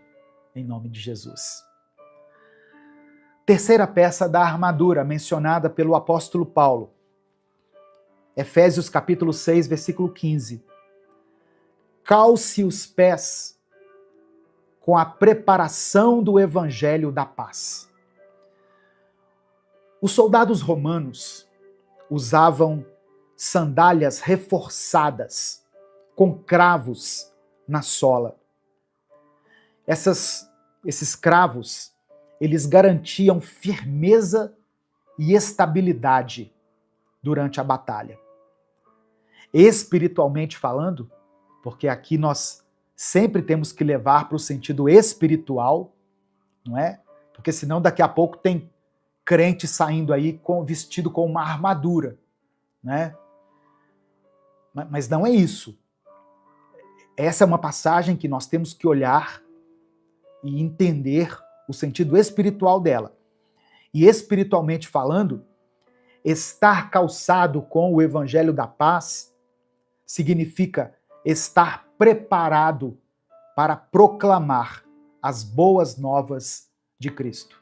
em nome de Jesus. Terceira peça da armadura mencionada pelo apóstolo Paulo. Efésios capítulo 6, versículo 15. Calce os pés com a preparação do evangelho da paz. Os soldados romanos usavam sandálias reforçadas com cravos na sola. Esses cravos, eles garantiam firmeza e estabilidade durante a batalha. Espiritualmente falando, porque aqui nós sempre temos que levar para o sentido espiritual, não é? Porque senão daqui a pouco tem crente saindo aí vestido com uma armadura, né? Mas não é isso. Essa é uma passagem que nós temos que olhar e entender o sentido espiritual dela. E espiritualmente falando, estar calçado com o evangelho da paz significa estar preparado para proclamar as boas novas de Cristo.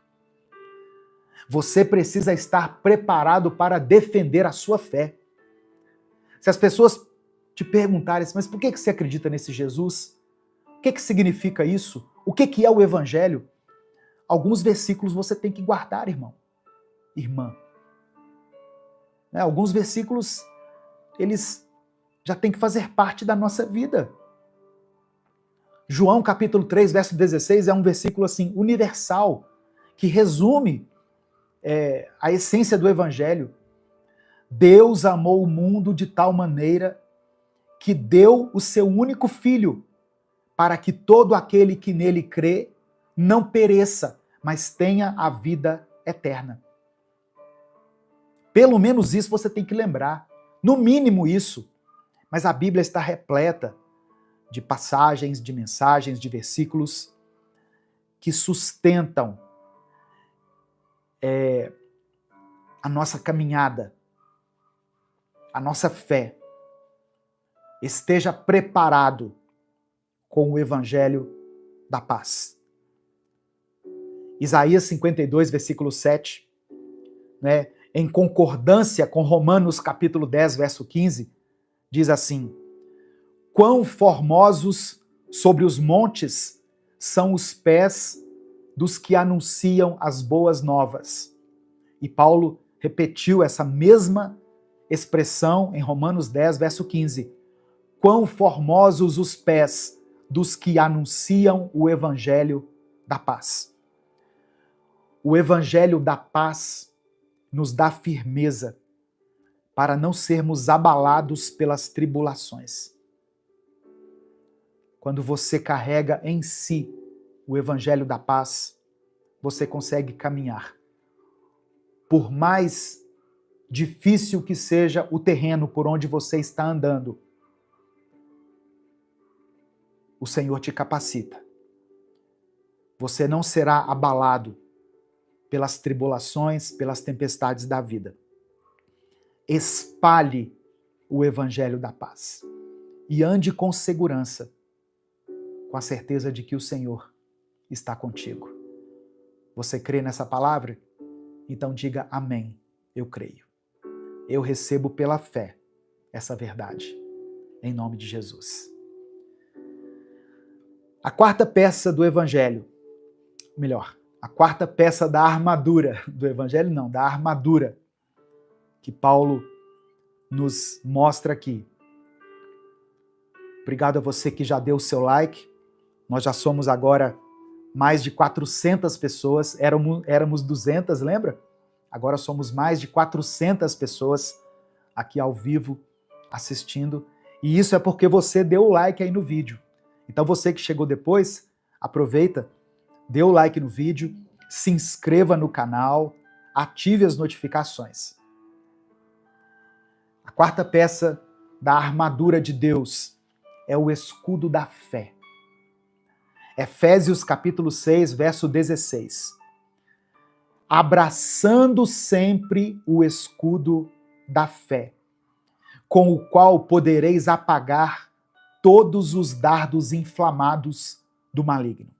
Você precisa estar preparado para defender a sua fé. Se as pessoas te perguntarem, mas por que você acredita nesse Jesus? O que significa isso? O que é o evangelho? Alguns versículos você tem que guardar, irmão, irmã. Alguns versículos, eles já têm que fazer parte da nossa vida. João capítulo 3, verso 16 é um versículo assim, universal, que resume a essência do evangelho. Deus amou o mundo de tal maneira que deu o seu único filho, para que todo aquele que nele crê não pereça, mas tenha a vida eterna. Pelo menos isso você tem que lembrar. No mínimo isso. Mas a Bíblia está repleta de passagens, de mensagens, de versículos que sustentam a nossa caminhada, a nossa fé. Esteja preparado com o evangelho da paz. Isaías 52, versículo 7, né, em concordância com Romanos capítulo 10, verso 15, diz assim: quão formosos sobre os montes são os pés dos que anunciam as boas novas. E Paulo repetiu essa mesma expressão em Romanos 10, verso 15. Quão formosos os pés dos que anunciam o evangelho da paz. O evangelho da paz nos dá firmeza para não sermos abalados pelas tribulações. Quando você carrega em si o evangelho da paz, você consegue caminhar. Por mais difícil que seja o terreno por onde você está andando, o Senhor te capacita. Você não será abalado pelas tribulações, pelas tempestades da vida. Espalhe o evangelho da paz e ande com segurança, com a certeza de que o Senhor está contigo. Você crê nessa palavra? Então diga amém, eu creio. Eu recebo pela fé essa verdade, em nome de Jesus. A quarta peça do evangelho, melhor, a quarta peça da armadura do evangelho, não, da armadura que Paulo nos mostra aqui. Obrigado a você que já deu o seu like. Nós já somos agora mais de 400 pessoas. Éramos 200, lembra? Agora somos mais de 400 pessoas aqui ao vivo assistindo. E isso é porque você deu o like aí no vídeo. Então você que chegou depois, aproveita, dê o like no vídeo, se inscreva no canal, ative as notificações. A quarta peça da armadura de Deus é o escudo da fé. Efésios capítulo 6, verso 16. Abraçando sempre o escudo da fé, com o qual podereis apagar todos os dardos inflamados do maligno.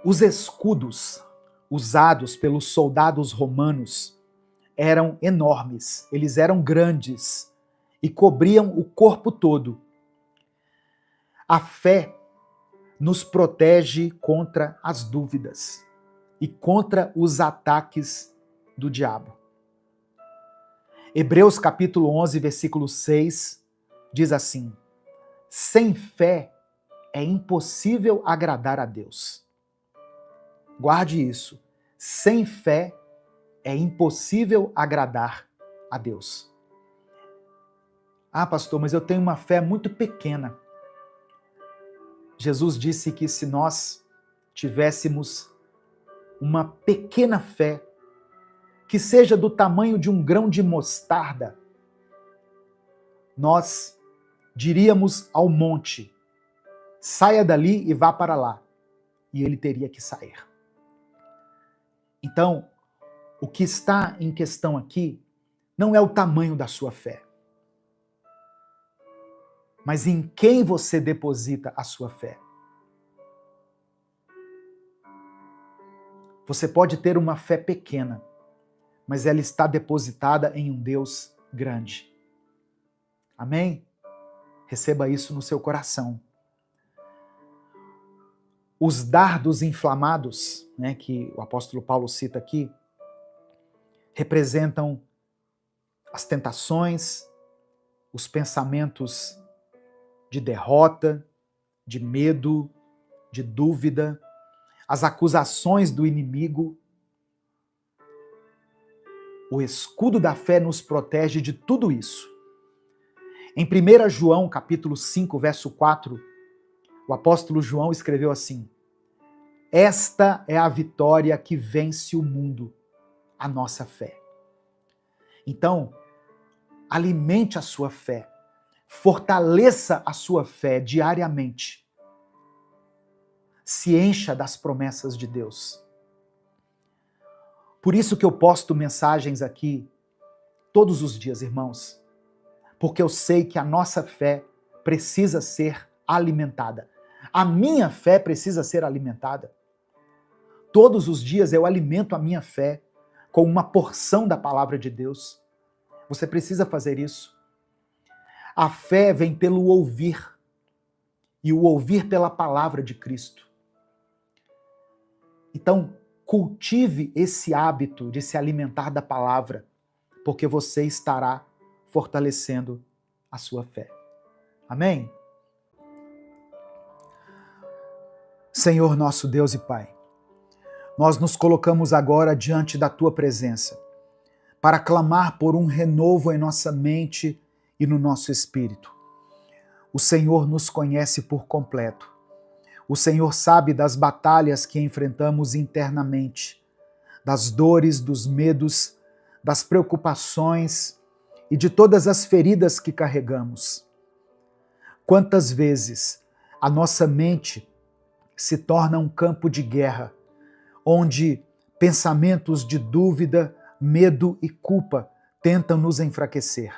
Os escudos usados pelos soldados romanos eram enormes, eles eram grandes e cobriam o corpo todo. A fé nos protege contra as dúvidas e contra os ataques do diabo. Hebreus capítulo 11, versículo 6, diz assim: sem fé é impossível agradar a Deus. Guarde isso. Sem fé é impossível agradar a Deus. Ah, pastor, mas eu tenho uma fé muito pequena. Jesus disse que se nós tivéssemos uma pequena fé, que seja do tamanho de um grão de mostarda, nós diríamos ao monte, saia dali e vá para lá. E ele teria que sair. Então, o que está em questão aqui não é o tamanho da sua fé, mas em quem você deposita a sua fé. Você pode ter uma fé pequena, mas ela está depositada em um Deus grande. Amém? Receba isso no seu coração. Os dardos inflamados, que o apóstolo Paulo cita aqui, representam as tentações, os pensamentos de derrota, de medo, de dúvida, as acusações do inimigo. O escudo da fé nos protege de tudo isso. Em 1 João, capítulo 5, verso 4, o apóstolo João escreveu assim: esta é a vitória que vence o mundo, a nossa fé. Então, alimente a sua fé, fortaleça a sua fé diariamente. Se encha das promessas de Deus. Por isso que eu posto mensagens aqui todos os dias, irmãos, porque eu sei que a nossa fé precisa ser alimentada. A minha fé precisa ser alimentada. Todos os dias eu alimento a minha fé com uma porção da palavra de Deus. Você precisa fazer isso. A fé vem pelo ouvir, e o ouvir pela palavra de Cristo. Então, cultive esse hábito de se alimentar da palavra, porque você estará fortalecendo a sua fé. Amém? Senhor nosso Deus e Pai, nós nos colocamos agora diante da Tua presença para clamar por um renovo em nossa mente e no nosso espírito. O Senhor nos conhece por completo. O Senhor sabe das batalhas que enfrentamos internamente, das dores, dos medos, das preocupações e de todas as feridas que carregamos. Quantas vezes a nossa mente se torna um campo de guerra, onde pensamentos de dúvida, medo e culpa tentam nos enfraquecer.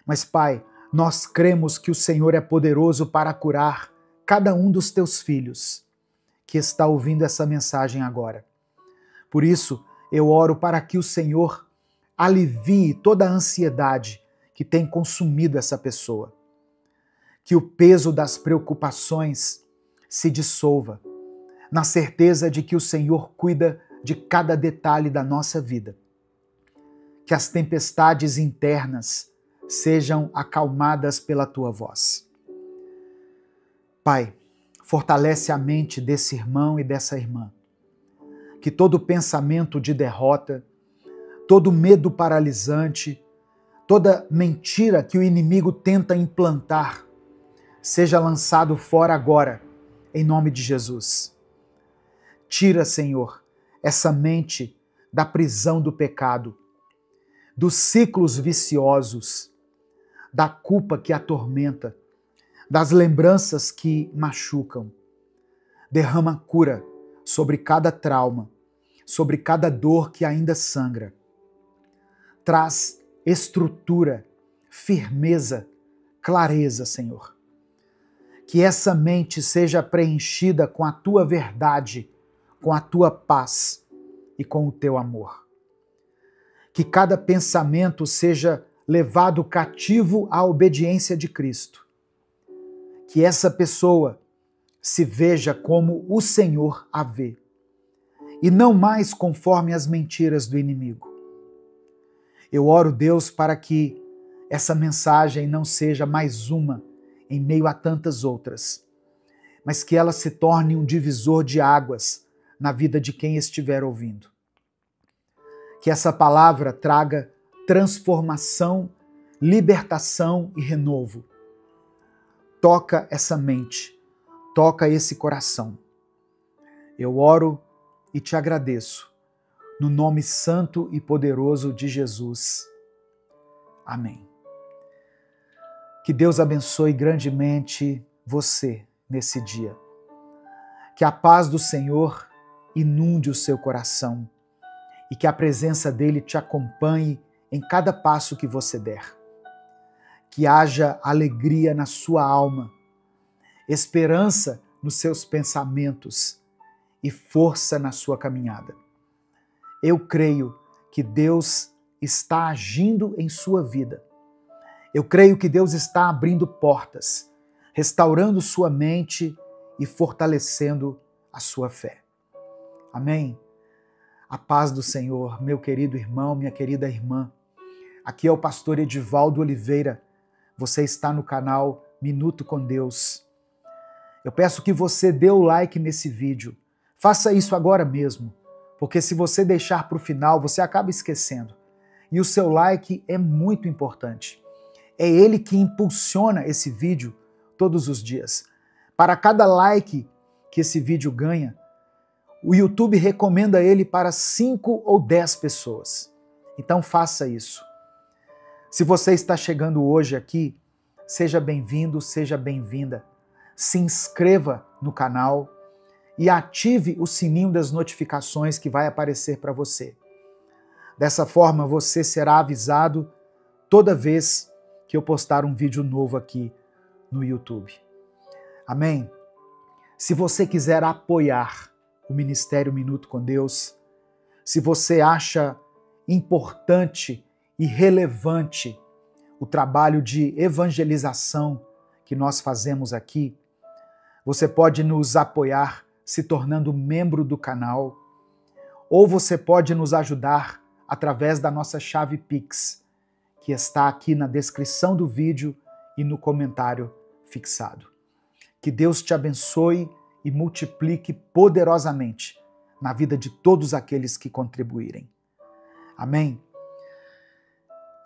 Mas, Pai, nós cremos que o Senhor é poderoso para curar cada um dos teus filhos que está ouvindo essa mensagem agora. Por isso, eu oro para que o Senhor alivie toda a ansiedade que tem consumido essa pessoa. Que o peso das preocupações se dissolva, na certeza de que o Senhor cuida de cada detalhe da nossa vida. Que as tempestades internas sejam acalmadas pela Tua voz. Pai, fortalece a mente desse irmão e dessa irmã. Que todo pensamento de derrota, todo medo paralisante, toda mentira que o inimigo tenta implantar, seja lançado fora agora, em nome de Jesus. Tira, Senhor, essa mente da prisão do pecado, dos ciclos viciosos, da culpa que atormenta, das lembranças que machucam. Derrama cura sobre cada trauma, sobre cada dor que ainda sangra. Traz estrutura, firmeza, clareza, Senhor. Que essa mente seja preenchida com a Tua verdade, com a Tua paz e com o Teu amor. Que cada pensamento seja levado cativo à obediência de Cristo. Que essa pessoa se veja como o Senhor a vê, e não mais conforme as mentiras do inimigo. Eu oro, Deus, para que essa mensagem não seja mais uma em meio a tantas outras, mas que ela se torne um divisor de águas na vida de quem estiver ouvindo. Que essa palavra traga transformação, libertação e renovo. Toca essa mente, toca esse coração. Eu oro e te agradeço, no nome santo e poderoso de Jesus. Amém. Que Deus abençoe grandemente você nesse dia. Que a paz do Senhor inunde o seu coração e que a presença dele te acompanhe em cada passo que você der. Que haja alegria na sua alma, esperança nos seus pensamentos e força na sua caminhada. Eu creio que Deus está agindo em sua vida. Eu creio que Deus está abrindo portas, restaurando sua mente e fortalecendo a sua fé. Amém? A paz do Senhor, meu querido irmão, minha querida irmã. Aqui é o pastor Edivaldo Oliveira. Você está no canal Minuto com Deus. Eu peço que você dê o like nesse vídeo. Faça isso agora mesmo, porque se você deixar para o final, você acaba esquecendo. E o seu like é muito importante. É ele que impulsiona esse vídeo todos os dias. Para cada like que esse vídeo ganha, o YouTube recomenda ele para 5 ou 10 pessoas. Então faça isso. Se você está chegando hoje aqui, seja bem-vindo, seja bem-vinda. Se inscreva no canal e ative o sininho das notificações que vai aparecer para você. Dessa forma, você será avisado toda vez que eu postar um vídeo novo aqui no YouTube. Amém? Se você quiser apoiar o Ministério Minuto com Deus, se você acha importante e relevante o trabalho de evangelização que nós fazemos aqui, você pode nos apoiar se tornando membro do canal, ou você pode nos ajudar através da nossa chave Pix, que está aqui na descrição do vídeo e no comentário fixado. Que Deus te abençoe e multiplique poderosamente na vida de todos aqueles que contribuírem. Amém?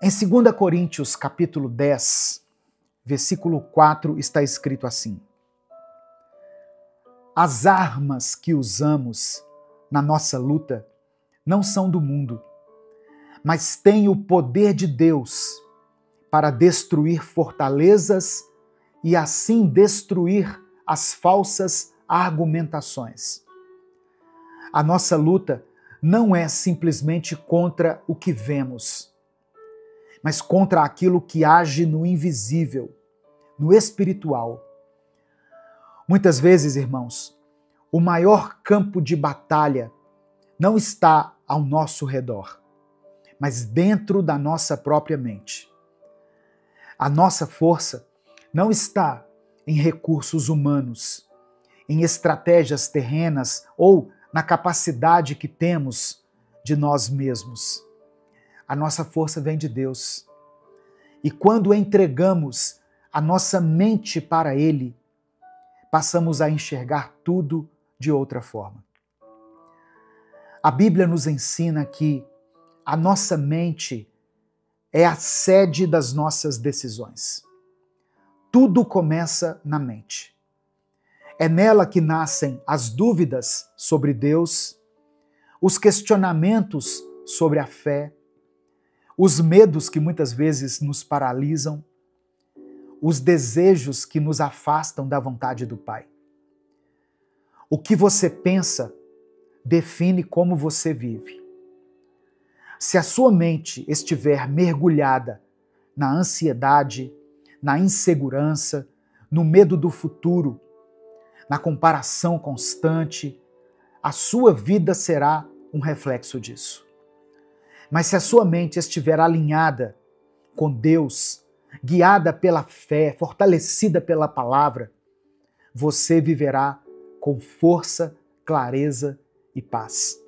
Em 2 Coríntios, capítulo 10, versículo 4, está escrito assim: as armas que usamos na nossa luta não são do mundo, mas têm o poder de Deus para destruir fortalezas e assim destruir as falsas argumentações. A nossa luta não é simplesmente contra o que vemos, mas contra aquilo que age no invisível, no espiritual. Muitas vezes, irmãos, o maior campo de batalha não está ao nosso redor, mas dentro da nossa própria mente. A nossa força não está em recursos humanos, em estratégias terrenas ou na capacidade que temos de nós mesmos. A nossa força vem de Deus. E quando entregamos a nossa mente para Ele, passamos a enxergar tudo de outra forma. A Bíblia nos ensina que a nossa mente é a sede das nossas decisões. Tudo começa na mente. É nela que nascem as dúvidas sobre Deus, os questionamentos sobre a fé, os medos que muitas vezes nos paralisam, os desejos que nos afastam da vontade do Pai. O que você pensa define como você vive. Se a sua mente estiver mergulhada na ansiedade, na insegurança, no medo do futuro, na comparação constante, a sua vida será um reflexo disso. Mas se a sua mente estiver alinhada com Deus, guiada pela fé, fortalecida pela palavra, você viverá com força, clareza e paz.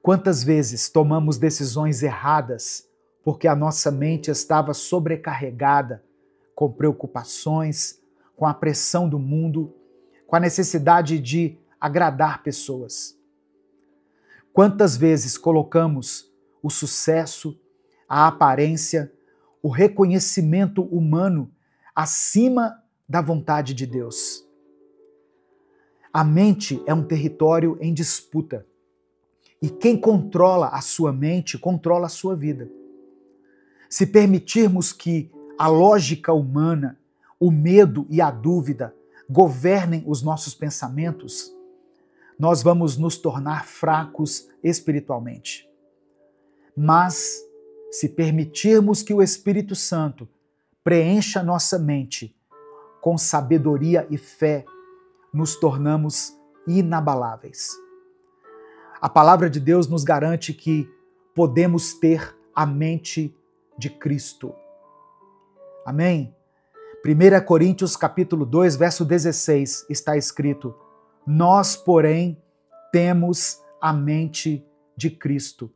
Quantas vezes tomamos decisões erradas porque a nossa mente estava sobrecarregada com preocupações, com a pressão do mundo, com a necessidade de agradar pessoas. Quantas vezes colocamos o sucesso, a aparência, o reconhecimento humano acima da vontade de Deus? A mente é um território em disputa. E quem controla a sua mente, controla a sua vida. Se permitirmos que a lógica humana, o medo e a dúvida governem os nossos pensamentos, nós vamos nos tornar fracos espiritualmente. Mas, se permitirmos que o Espírito Santo preencha nossa mente com sabedoria e fé, nos tornamos inabaláveis. A palavra de Deus nos garante que podemos ter a mente de Cristo. Amém? 1 Coríntios capítulo 2, verso 16, está escrito: nós, porém, temos a mente de Cristo.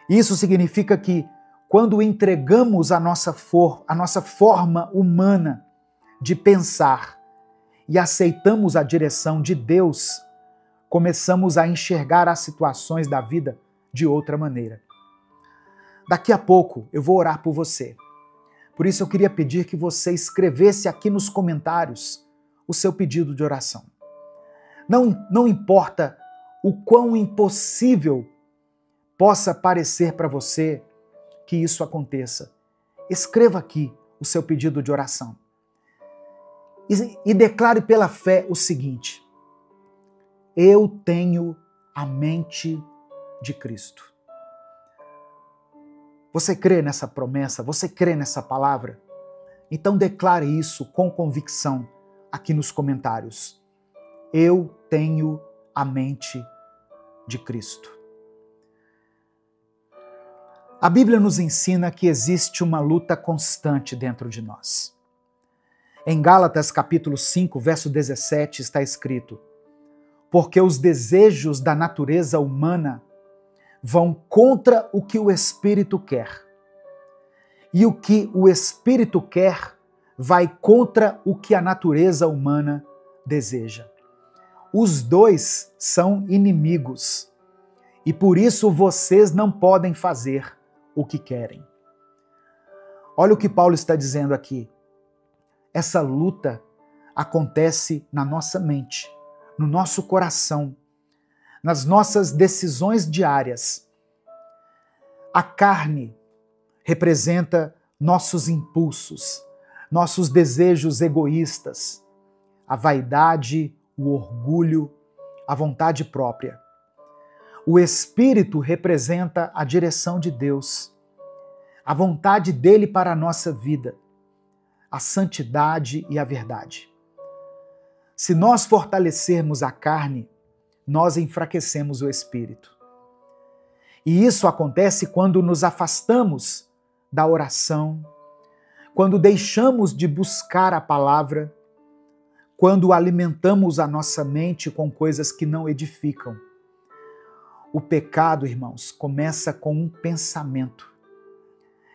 Isso significa que quando entregamos a nossa forma humana de pensar e aceitamos a direção de Deus, começamos a enxergar as situações da vida de outra maneira. Daqui a pouco eu vou orar por você. Por isso eu queria pedir que você escrevesse aqui nos comentários o seu pedido de oração. Não importa o quão impossível possa parecer para você que isso aconteça. Escreva aqui o seu pedido de oração. E declare pela fé o seguinte: eu tenho a mente de Cristo. Você crê nessa promessa? Você crê nessa palavra? Então declare isso com convicção aqui nos comentários. Eu tenho a mente de Cristo. A Bíblia nos ensina que existe uma luta constante dentro de nós. Em Gálatas capítulo 5, verso 17 está escrito: porque os desejos da natureza humana vão contra o que o Espírito quer. E o que o Espírito quer vai contra o que a natureza humana deseja. Os dois são inimigos e por isso vocês não podem fazer o que querem. Olha o que Paulo está dizendo aqui. Essa luta acontece na nossa mente, no nosso coração, nas nossas decisões diárias. A carne representa nossos impulsos, nossos desejos egoístas, a vaidade, o orgulho, a vontade própria. O Espírito representa a direção de Deus, a vontade dele para a nossa vida, a santidade e a verdade. Se nós fortalecermos a carne, nós enfraquecemos o Espírito. E isso acontece quando nos afastamos da oração, quando deixamos de buscar a palavra, quando alimentamos a nossa mente com coisas que não edificam. O pecado, irmãos, começa com um pensamento.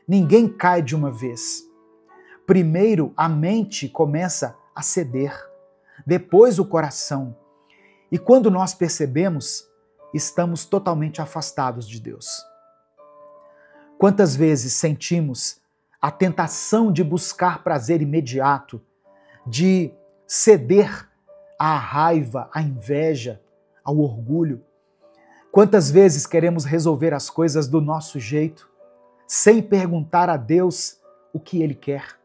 Ninguém cai de uma vez. Primeiro, a mente começa a ceder, depois o coração. E quando nós percebemos, estamos totalmente afastados de Deus. Quantas vezes sentimos a tentação de buscar prazer imediato, de ceder à raiva, à inveja, ao orgulho? Quantas vezes queremos resolver as coisas do nosso jeito, sem perguntar a Deus o que Ele quer?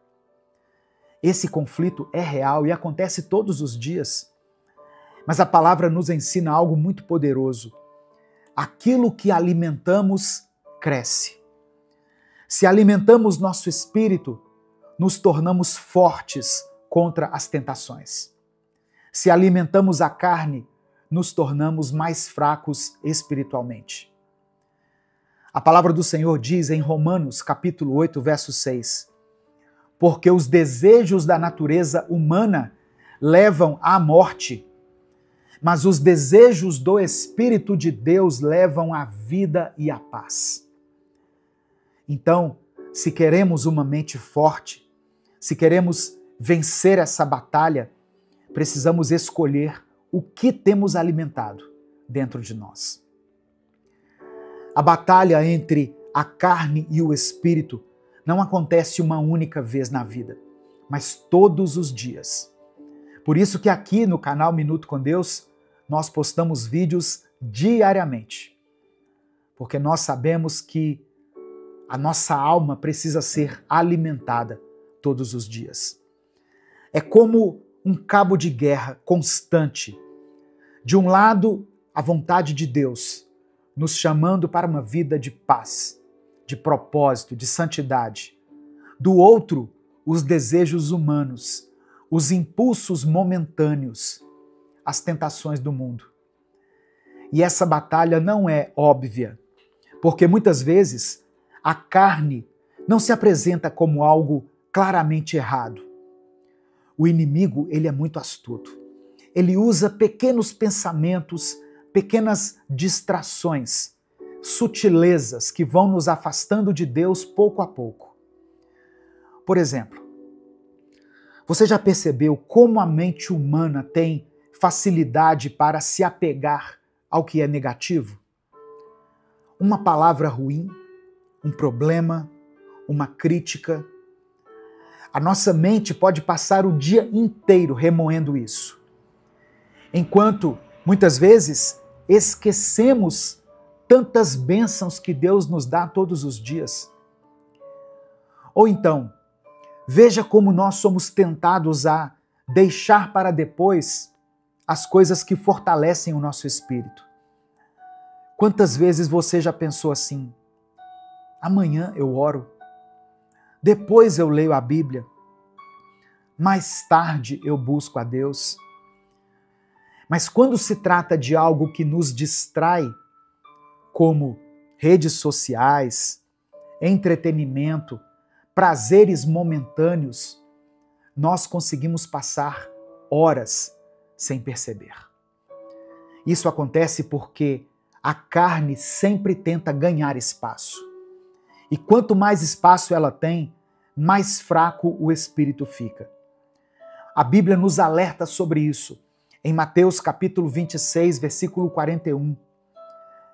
Esse conflito é real e acontece todos os dias. Mas a palavra nos ensina algo muito poderoso. Aquilo que alimentamos cresce. Se alimentamos nosso espírito, nos tornamos fortes contra as tentações. Se alimentamos a carne, nos tornamos mais fracos espiritualmente. A palavra do Senhor diz em Romanos, capítulo 8, verso 6, porque os desejos da natureza humana levam à morte, mas os desejos do Espírito de Deus levam à vida e à paz. Então, se queremos uma mente forte, se queremos vencer essa batalha, precisamos escolher o que temos alimentado dentro de nós. A batalha entre a carne e o espírito não acontece uma única vez na vida, mas todos os dias. Por isso que aqui no canal Minuto com Deus, nós postamos vídeos diariamente, porque nós sabemos que a nossa alma precisa ser alimentada todos os dias. É como um cabo de guerra constante. De um lado, a vontade de Deus, nos chamando para uma vida de paz, de propósito, de santidade. Do outro, os desejos humanos, os impulsos momentâneos, as tentações do mundo. E essa batalha não é óbvia, porque muitas vezes a carne não se apresenta como algo claramente errado. O inimigo, ele é muito astuto. Ele usa pequenos pensamentos, pequenas distrações, sutilezas que vão nos afastando de Deus pouco a pouco. Por exemplo, você já percebeu como a mente humana tem facilidade para se apegar ao que é negativo? Uma palavra ruim, um problema, uma crítica. A nossa mente pode passar o dia inteiro remoendo isso. Enquanto, muitas vezes, esquecemos tantas bênçãos que Deus nos dá todos os dias. Ou então, veja como nós somos tentados a deixar para depois as coisas que fortalecem o nosso espírito. Quantas vezes você já pensou assim: amanhã eu oro, depois eu leio a Bíblia, mais tarde eu busco a Deus? Mas quando se trata de algo que nos distrai, como redes sociais, entretenimento, prazeres momentâneos, nós conseguimos passar horas sem perceber. Isso acontece porque a carne sempre tenta ganhar espaço. E quanto mais espaço ela tem, mais fraco o espírito fica. A Bíblia nos alerta sobre isso. Em Mateus capítulo 26, versículo 41.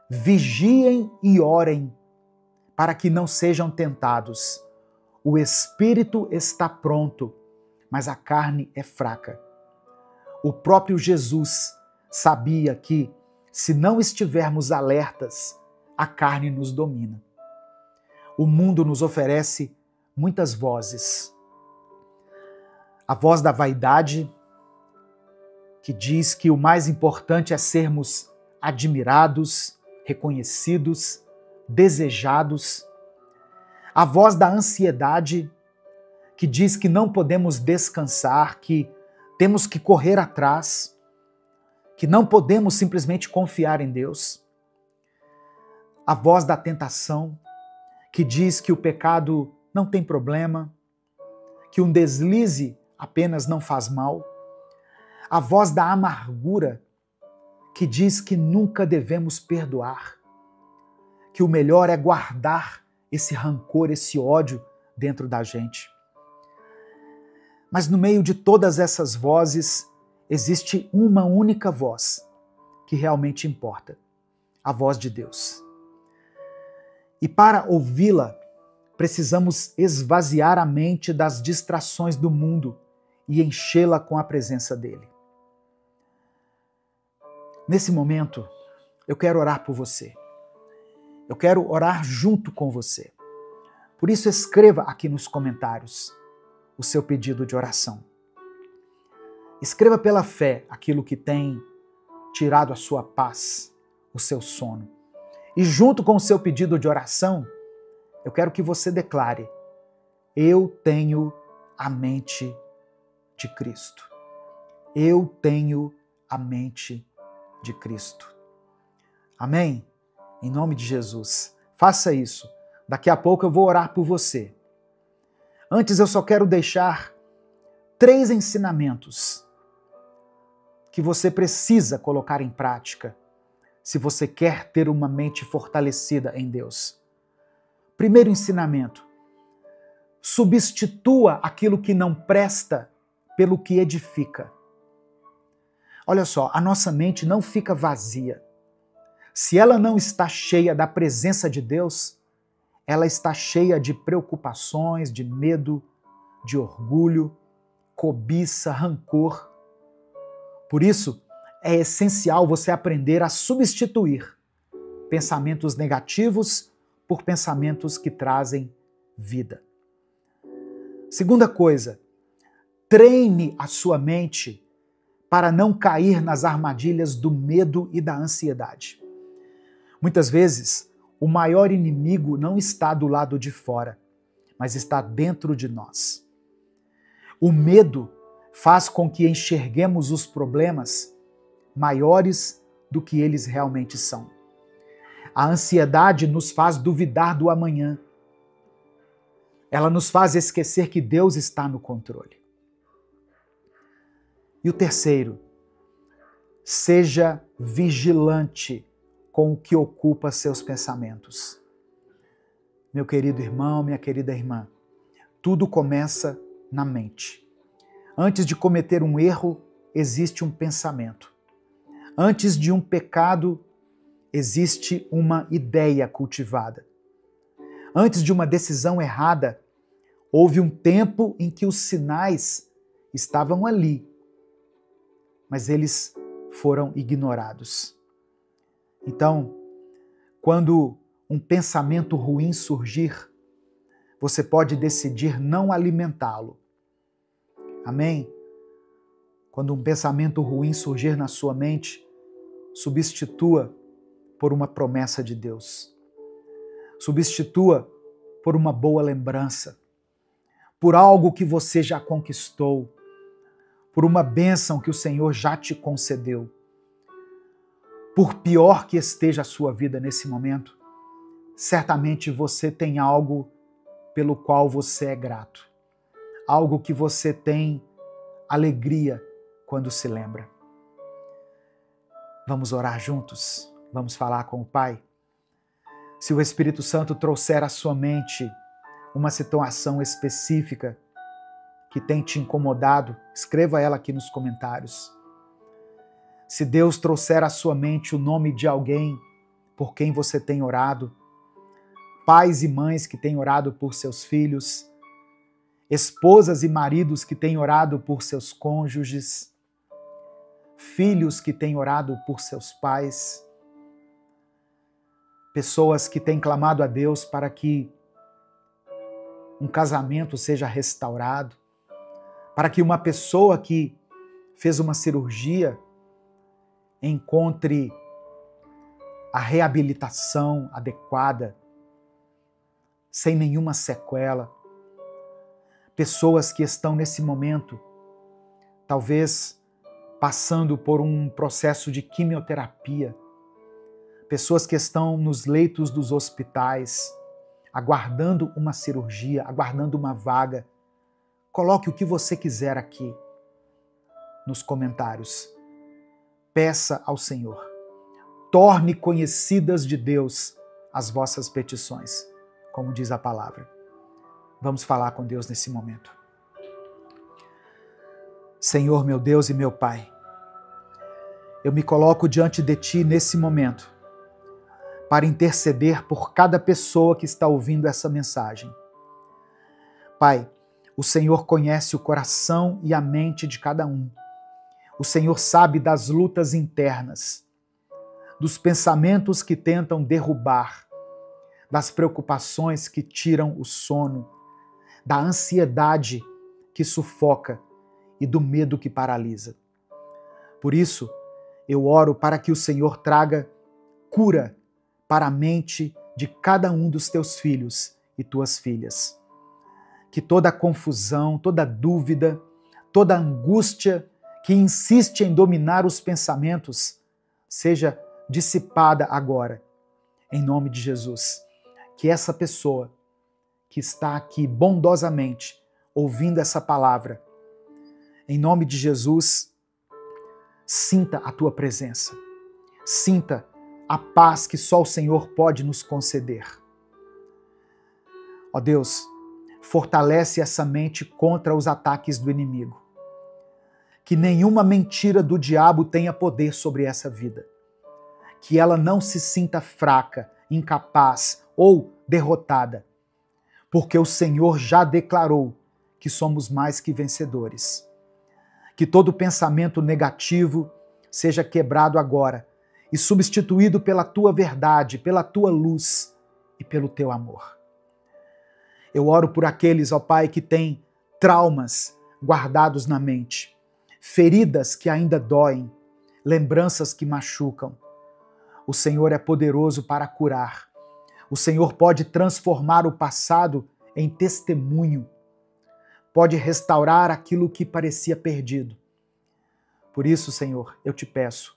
Vigiem e orem para que não sejam tentados. O espírito está pronto, mas a carne é fraca. O próprio Jesus sabia que, se não estivermos alertas, a carne nos domina. O mundo nos oferece muitas vozes. A voz da vaidade, que diz que o mais importante é sermos admirados, reconhecidos, desejados. A voz da ansiedade, que diz que não podemos descansar, que temos que correr atrás, que não podemos simplesmente confiar em Deus. A voz da tentação, que diz que o pecado não tem problema, que um deslize apenas não faz mal. A voz da amargura, que diz que nunca devemos perdoar, que o melhor é guardar esse rancor, esse ódio dentro da gente. Mas no meio de todas essas vozes, existe uma única voz que realmente importa, a voz de Deus. E para ouvi-la, precisamos esvaziar a mente das distrações do mundo e enchê-la com a presença dele. Nesse momento, eu quero orar por você. Eu quero orar junto com você. Por isso, escreva aqui nos comentários o seu pedido de oração. Escreva pela fé aquilo que tem tirado a sua paz, o seu sono. E junto com o seu pedido de oração, eu quero que você declare: eu tenho a mente de Cristo. Eu tenho a mente de Cristo. Amém? Em nome de Jesus. Faça isso. Daqui a pouco eu vou orar por você. Antes eu só quero deixar 3 ensinamentos que você precisa colocar em prática se você quer ter uma mente fortalecida em Deus. Primeiro ensinamento: substitua aquilo que não presta pelo que edifica. Olha só, a nossa mente não fica vazia. Se ela não está cheia da presença de Deus, ela está cheia de preocupações, de medo, de orgulho, cobiça, rancor. Por isso, é essencial você aprender a substituir pensamentos negativos por pensamentos que trazem vida. Segunda coisa, treine a sua mente para não cair nas armadilhas do medo e da ansiedade. Muitas vezes, o maior inimigo não está do lado de fora, mas está dentro de nós. O medo faz com que enxerguemos os problemas maiores do que eles realmente são. A ansiedade nos faz duvidar do amanhã. Ela nos faz esquecer que Deus está no controle. E o terceiro, seja vigilante com o que ocupa seus pensamentos. Meu querido irmão, minha querida irmã, tudo começa na mente. Antes de cometer um erro, existe um pensamento. Antes de um pecado, existe uma ideia cultivada. Antes de uma decisão errada, houve um tempo em que os sinais estavam ali, mas eles foram ignorados. Então, quando um pensamento ruim surgir, você pode decidir não alimentá-lo. Amém? Quando um pensamento ruim surgir na sua mente, substitua por uma promessa de Deus. Substitua por uma boa lembrança, por algo que você já conquistou, por uma bênção que o Senhor já te concedeu. Por pior que esteja a sua vida nesse momento, certamente você tem algo pelo qual você é grato. Algo que você tem alegria quando se lembra. Vamos orar juntos? Vamos falar com o Pai? Se o Espírito Santo trouxer à sua mente uma situação específica que tem te incomodado, escreva ela aqui nos comentários. Se Deus trouxer à sua mente o nome de alguém por quem você tem orado, pais e mães que têm orado por seus filhos, esposas e maridos que têm orado por seus cônjuges, filhos que têm orado por seus pais, pessoas que têm clamado a Deus para que um casamento seja restaurado, para que uma pessoa que fez uma cirurgia encontre a reabilitação adequada, sem nenhuma sequela. Pessoas que estão nesse momento, talvez passando por um processo de quimioterapia, pessoas que estão nos leitos dos hospitais, aguardando uma cirurgia, aguardando uma vaga. Coloque o que você quiser aqui nos comentários. Peça ao Senhor. Torne conhecidas de Deus as vossas petições, como diz a palavra. Vamos falar com Deus nesse momento. Senhor, meu Deus e meu Pai, eu me coloco diante de Ti nesse momento para interceder por cada pessoa que está ouvindo essa mensagem. Pai, o Senhor conhece o coração e a mente de cada um. O Senhor sabe das lutas internas, dos pensamentos que tentam derrubar, das preocupações que tiram o sono, da ansiedade que sufoca e do medo que paralisa. Por isso, eu oro para que o Senhor traga cura para a mente de cada um dos teus filhos e tuas filhas. Que toda confusão, toda dúvida, toda angústia que insiste em dominar os pensamentos seja dissipada agora, em nome de Jesus. Que essa pessoa que está aqui bondosamente ouvindo essa palavra, em nome de Jesus, sinta a tua presença, sinta a paz que só o Senhor pode nos conceder. Ó Deus, fortalece essa mente contra os ataques do inimigo. Que nenhuma mentira do diabo tenha poder sobre essa vida. Que ela não se sinta fraca, incapaz ou derrotada, porque o Senhor já declarou que somos mais que vencedores. Que todo pensamento negativo seja quebrado agora e substituído pela tua verdade, pela tua luz e pelo teu amor. Eu oro por aqueles, ó Pai, que têm traumas guardados na mente, feridas que ainda doem, lembranças que machucam. O Senhor é poderoso para curar. O Senhor pode transformar o passado em testemunho, pode restaurar aquilo que parecia perdido. Por isso, Senhor, eu te peço,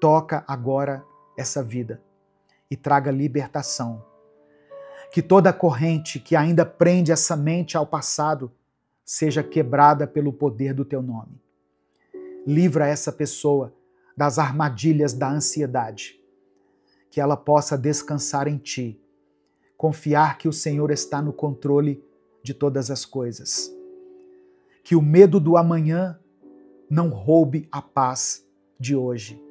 toca agora essa vida e traga libertação. Que toda corrente que ainda prende essa mente ao passado seja quebrada pelo poder do teu nome. Livra essa pessoa das armadilhas da ansiedade, que ela possa descansar em ti, confiar que o Senhor está no controle de todas as coisas. Que o medo do amanhã não roube a paz de hoje.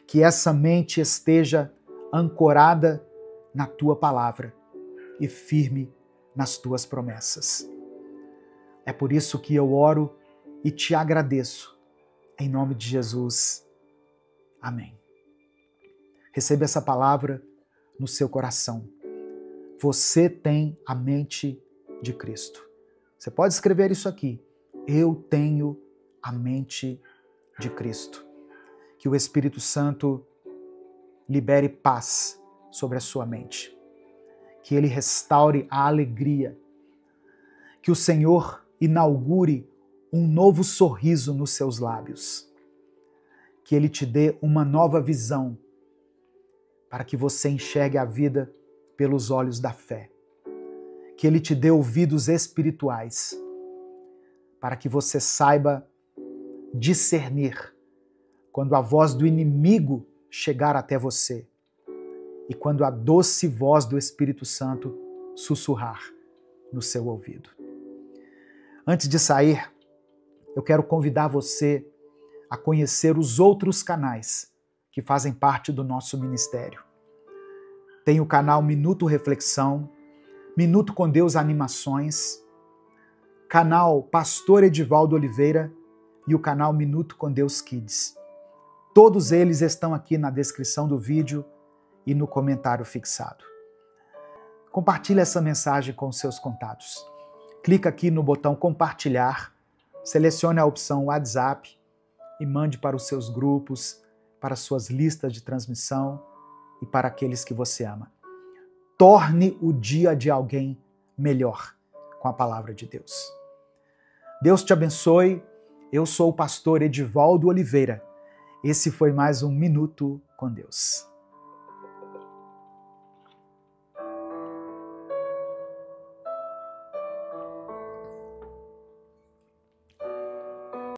Que essa mente esteja ancorada na tua palavra e firme nas tuas promessas. É por isso que eu oro e te agradeço. Em nome de Jesus. Amém. Receba essa palavra no seu coração. Você tem a mente de Cristo. Você pode escrever isso aqui. Eu tenho a mente de Cristo. Que o Espírito Santo libere paz sobre a sua mente. Que Ele restaure a alegria. Que o Senhor inaugure um novo sorriso nos seus lábios. Que Ele te dê uma nova visão para que você enxergue a vida pelos olhos da fé. Que Ele te dê ouvidos espirituais para que você saiba discernir quando a voz do inimigo chegar até você e quando a doce voz do Espírito Santo sussurrar: no seu ouvido. Antes de sair, eu quero convidar você a conhecer os outros canais que fazem parte do nosso ministério. Tem o canal Minuto Reflexão, Minuto com Deus Animações, canal Pastor Edivaldo Oliveira e o canal Minuto com Deus Kids. Todos eles estão aqui na descrição do vídeo e no comentário fixado. Compartilhe essa mensagem com os seus contatos. Clica aqui no botão compartilhar, selecione a opção WhatsApp e mande para os seus grupos, para as suas listas de transmissão e para aqueles que você ama. Torne o dia de alguém melhor com a palavra de Deus. Deus te abençoe. Eu sou o pastor Edivaldo Oliveira. Esse foi mais um Minuto com Deus.